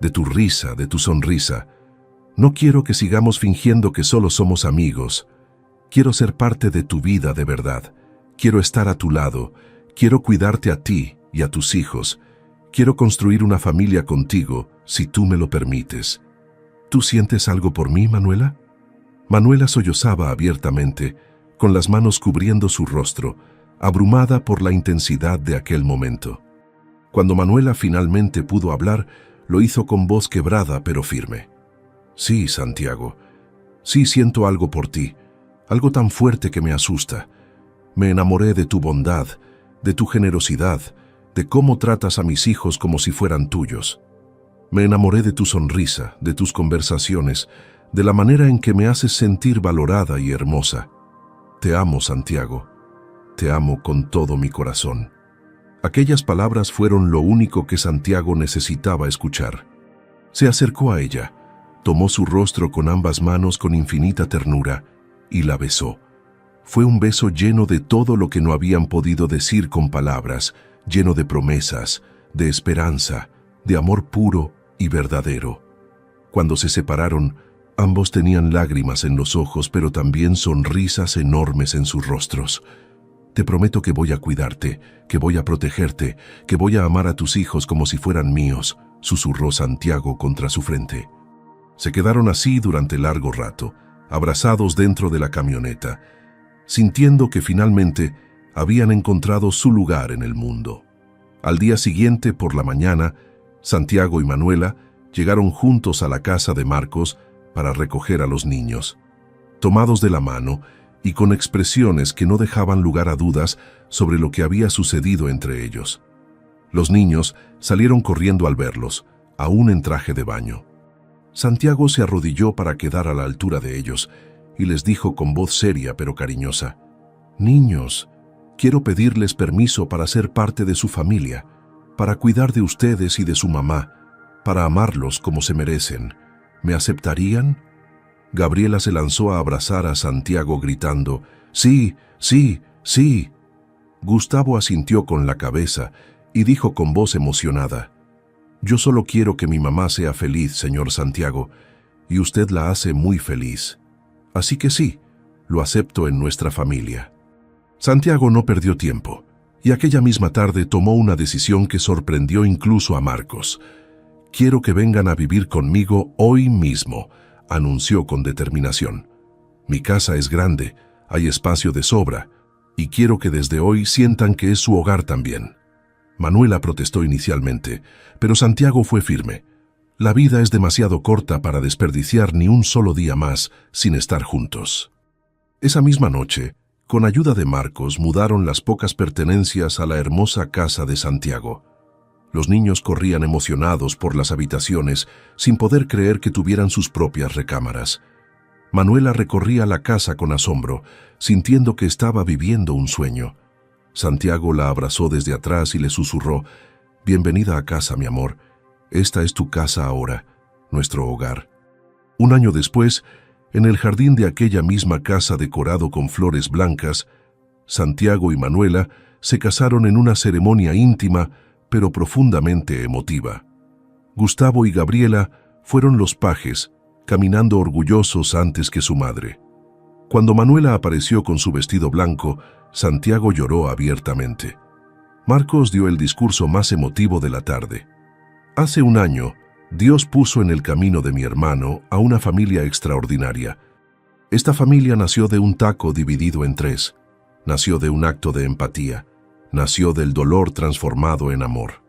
de tu risa, de tu sonrisa. No quiero que sigamos fingiendo que solo somos amigos. Quiero ser parte de tu vida de verdad. Quiero estar a tu lado. Quiero cuidarte a ti y a tus hijos. Quiero construir una familia contigo, si tú me lo permites. ¿Tú sientes algo por mí, Manuela?». Manuela sollozaba abiertamente, con las manos cubriendo su rostro, abrumada por la intensidad de aquel momento. Cuando Manuela finalmente pudo hablar, lo hizo con voz quebrada pero firme. «Sí, Santiago. Sí siento algo por ti, algo tan fuerte que me asusta. Me enamoré de tu bondad, de tu generosidad, de cómo tratas a mis hijos como si fueran tuyos. Me enamoré de tu sonrisa, de tus conversaciones, de la manera en que me haces sentir valorada y hermosa. Te amo, Santiago. Te amo con todo mi corazón. Aquellas palabras fueron lo único que Santiago necesitaba escuchar. Se acercó a ella, tomó su rostro con ambas manos con infinita ternura y la besó. Fue un beso lleno de todo lo que no habían podido decir con palabras, lleno de promesas, de esperanza, de amor puro y verdadero. Cuando se separaron, ambos tenían lágrimas en los ojos, pero también sonrisas enormes en sus rostros. Te prometo que voy a cuidarte, que voy a protegerte, que voy a amar a tus hijos como si fueran míos, susurró Santiago contra su frente. Se quedaron así durante largo rato, abrazados dentro de la camioneta, sintiendo que finalmente habían encontrado su lugar en el mundo. Al día siguiente, por la mañana, Santiago y Manuela llegaron juntos a la casa de Marcos para recoger a los niños. Tomados de la mano y con expresiones que no dejaban lugar a dudas sobre lo que había sucedido entre ellos. Los niños salieron corriendo al verlos, aún en traje de baño. Santiago se arrodilló para quedar a la altura de ellos y les dijo con voz seria pero cariñosa: «Niños, quiero pedirles permiso para ser parte de su familia, para cuidar de ustedes y de su mamá, para amarlos como se merecen. ¿Me aceptarían?». Gabriela se lanzó a abrazar a Santiago gritando: «Sí, sí, sí». Gustavo asintió con la cabeza y dijo con voz emocionada: «Yo solo quiero que mi mamá sea feliz, señor Santiago, y usted la hace muy feliz. Así que sí, lo acepto en nuestra familia». Santiago no perdió tiempo, y aquella misma tarde tomó una decisión que sorprendió incluso a Marcos. «Quiero que vengan a vivir conmigo hoy mismo», anunció con determinación. «Mi casa es grande, hay espacio de sobra, y quiero que desde hoy sientan que es su hogar también». Manuela protestó inicialmente, pero Santiago fue firme. La vida es demasiado corta para desperdiciar ni un solo día más sin estar juntos. Esa misma noche, con ayuda de Marcos, mudaron las pocas pertenencias a la hermosa casa de Santiago. Los niños corrían emocionados por las habitaciones, sin poder creer que tuvieran sus propias recámaras. Manuela recorría la casa con asombro, sintiendo que estaba viviendo un sueño. Santiago la abrazó desde atrás y le susurró: «Bienvenida a casa, mi amor. Esta es tu casa ahora, nuestro hogar». Un año después, en el jardín de aquella misma casa decorado con flores blancas, Santiago y Manuela se casaron en una ceremonia íntima, pero profundamente emotiva. Gustavo y Gabriela fueron los pajes, caminando orgullosos antes que su madre. Cuando Manuela apareció con su vestido blanco, Santiago lloró abiertamente. Marcos dio el discurso más emotivo de la tarde. «Hace un año, Dios puso en el camino de mi hermano a una familia extraordinaria. Esta familia nació de un taco dividido en tres, nació de un acto de empatía, nació del dolor transformado en amor.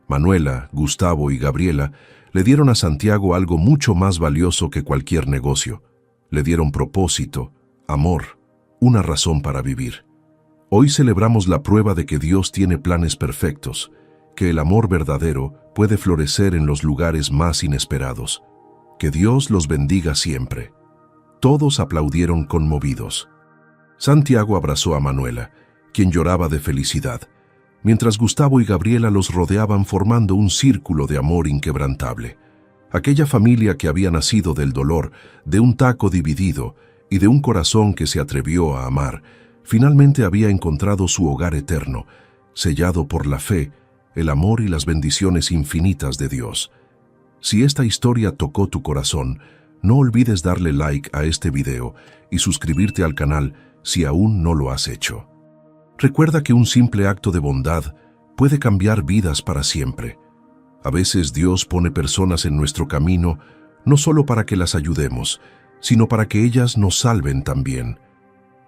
Manuela, Gustavo y Gabriela le dieron a Santiago algo mucho más valioso que cualquier negocio. Le dieron propósito, amor, una razón para vivir. Hoy celebramos la prueba de que Dios tiene planes perfectos, que el amor verdadero puede florecer en los lugares más inesperados. Que Dios los bendiga siempre». Todos aplaudieron conmovidos. Santiago abrazó a Manuela, quien lloraba de felicidad, mientras Gustavo y Gabriela los rodeaban formando un círculo de amor inquebrantable. Aquella familia que había nacido del dolor, de un taco dividido y de un corazón que se atrevió a amar, finalmente había encontrado su hogar eterno, sellado por la fe, el amor y las bendiciones infinitas de Dios. Si esta historia tocó tu corazón, no olvides darle like a este video y suscribirte al canal si aún no lo has hecho. Recuerda que un simple acto de bondad puede cambiar vidas para siempre. A veces Dios pone personas en nuestro camino no solo para que las ayudemos, sino para que ellas nos salven también.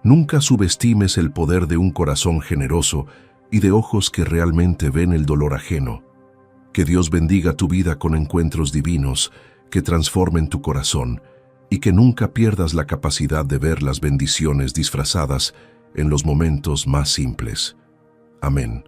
Nunca subestimes el poder de un corazón generoso y de ojos que realmente ven el dolor ajeno. Que Dios bendiga tu vida con encuentros divinos que transformen tu corazón y que nunca pierdas la capacidad de ver las bendiciones disfrazadas en los momentos más simples. Amén.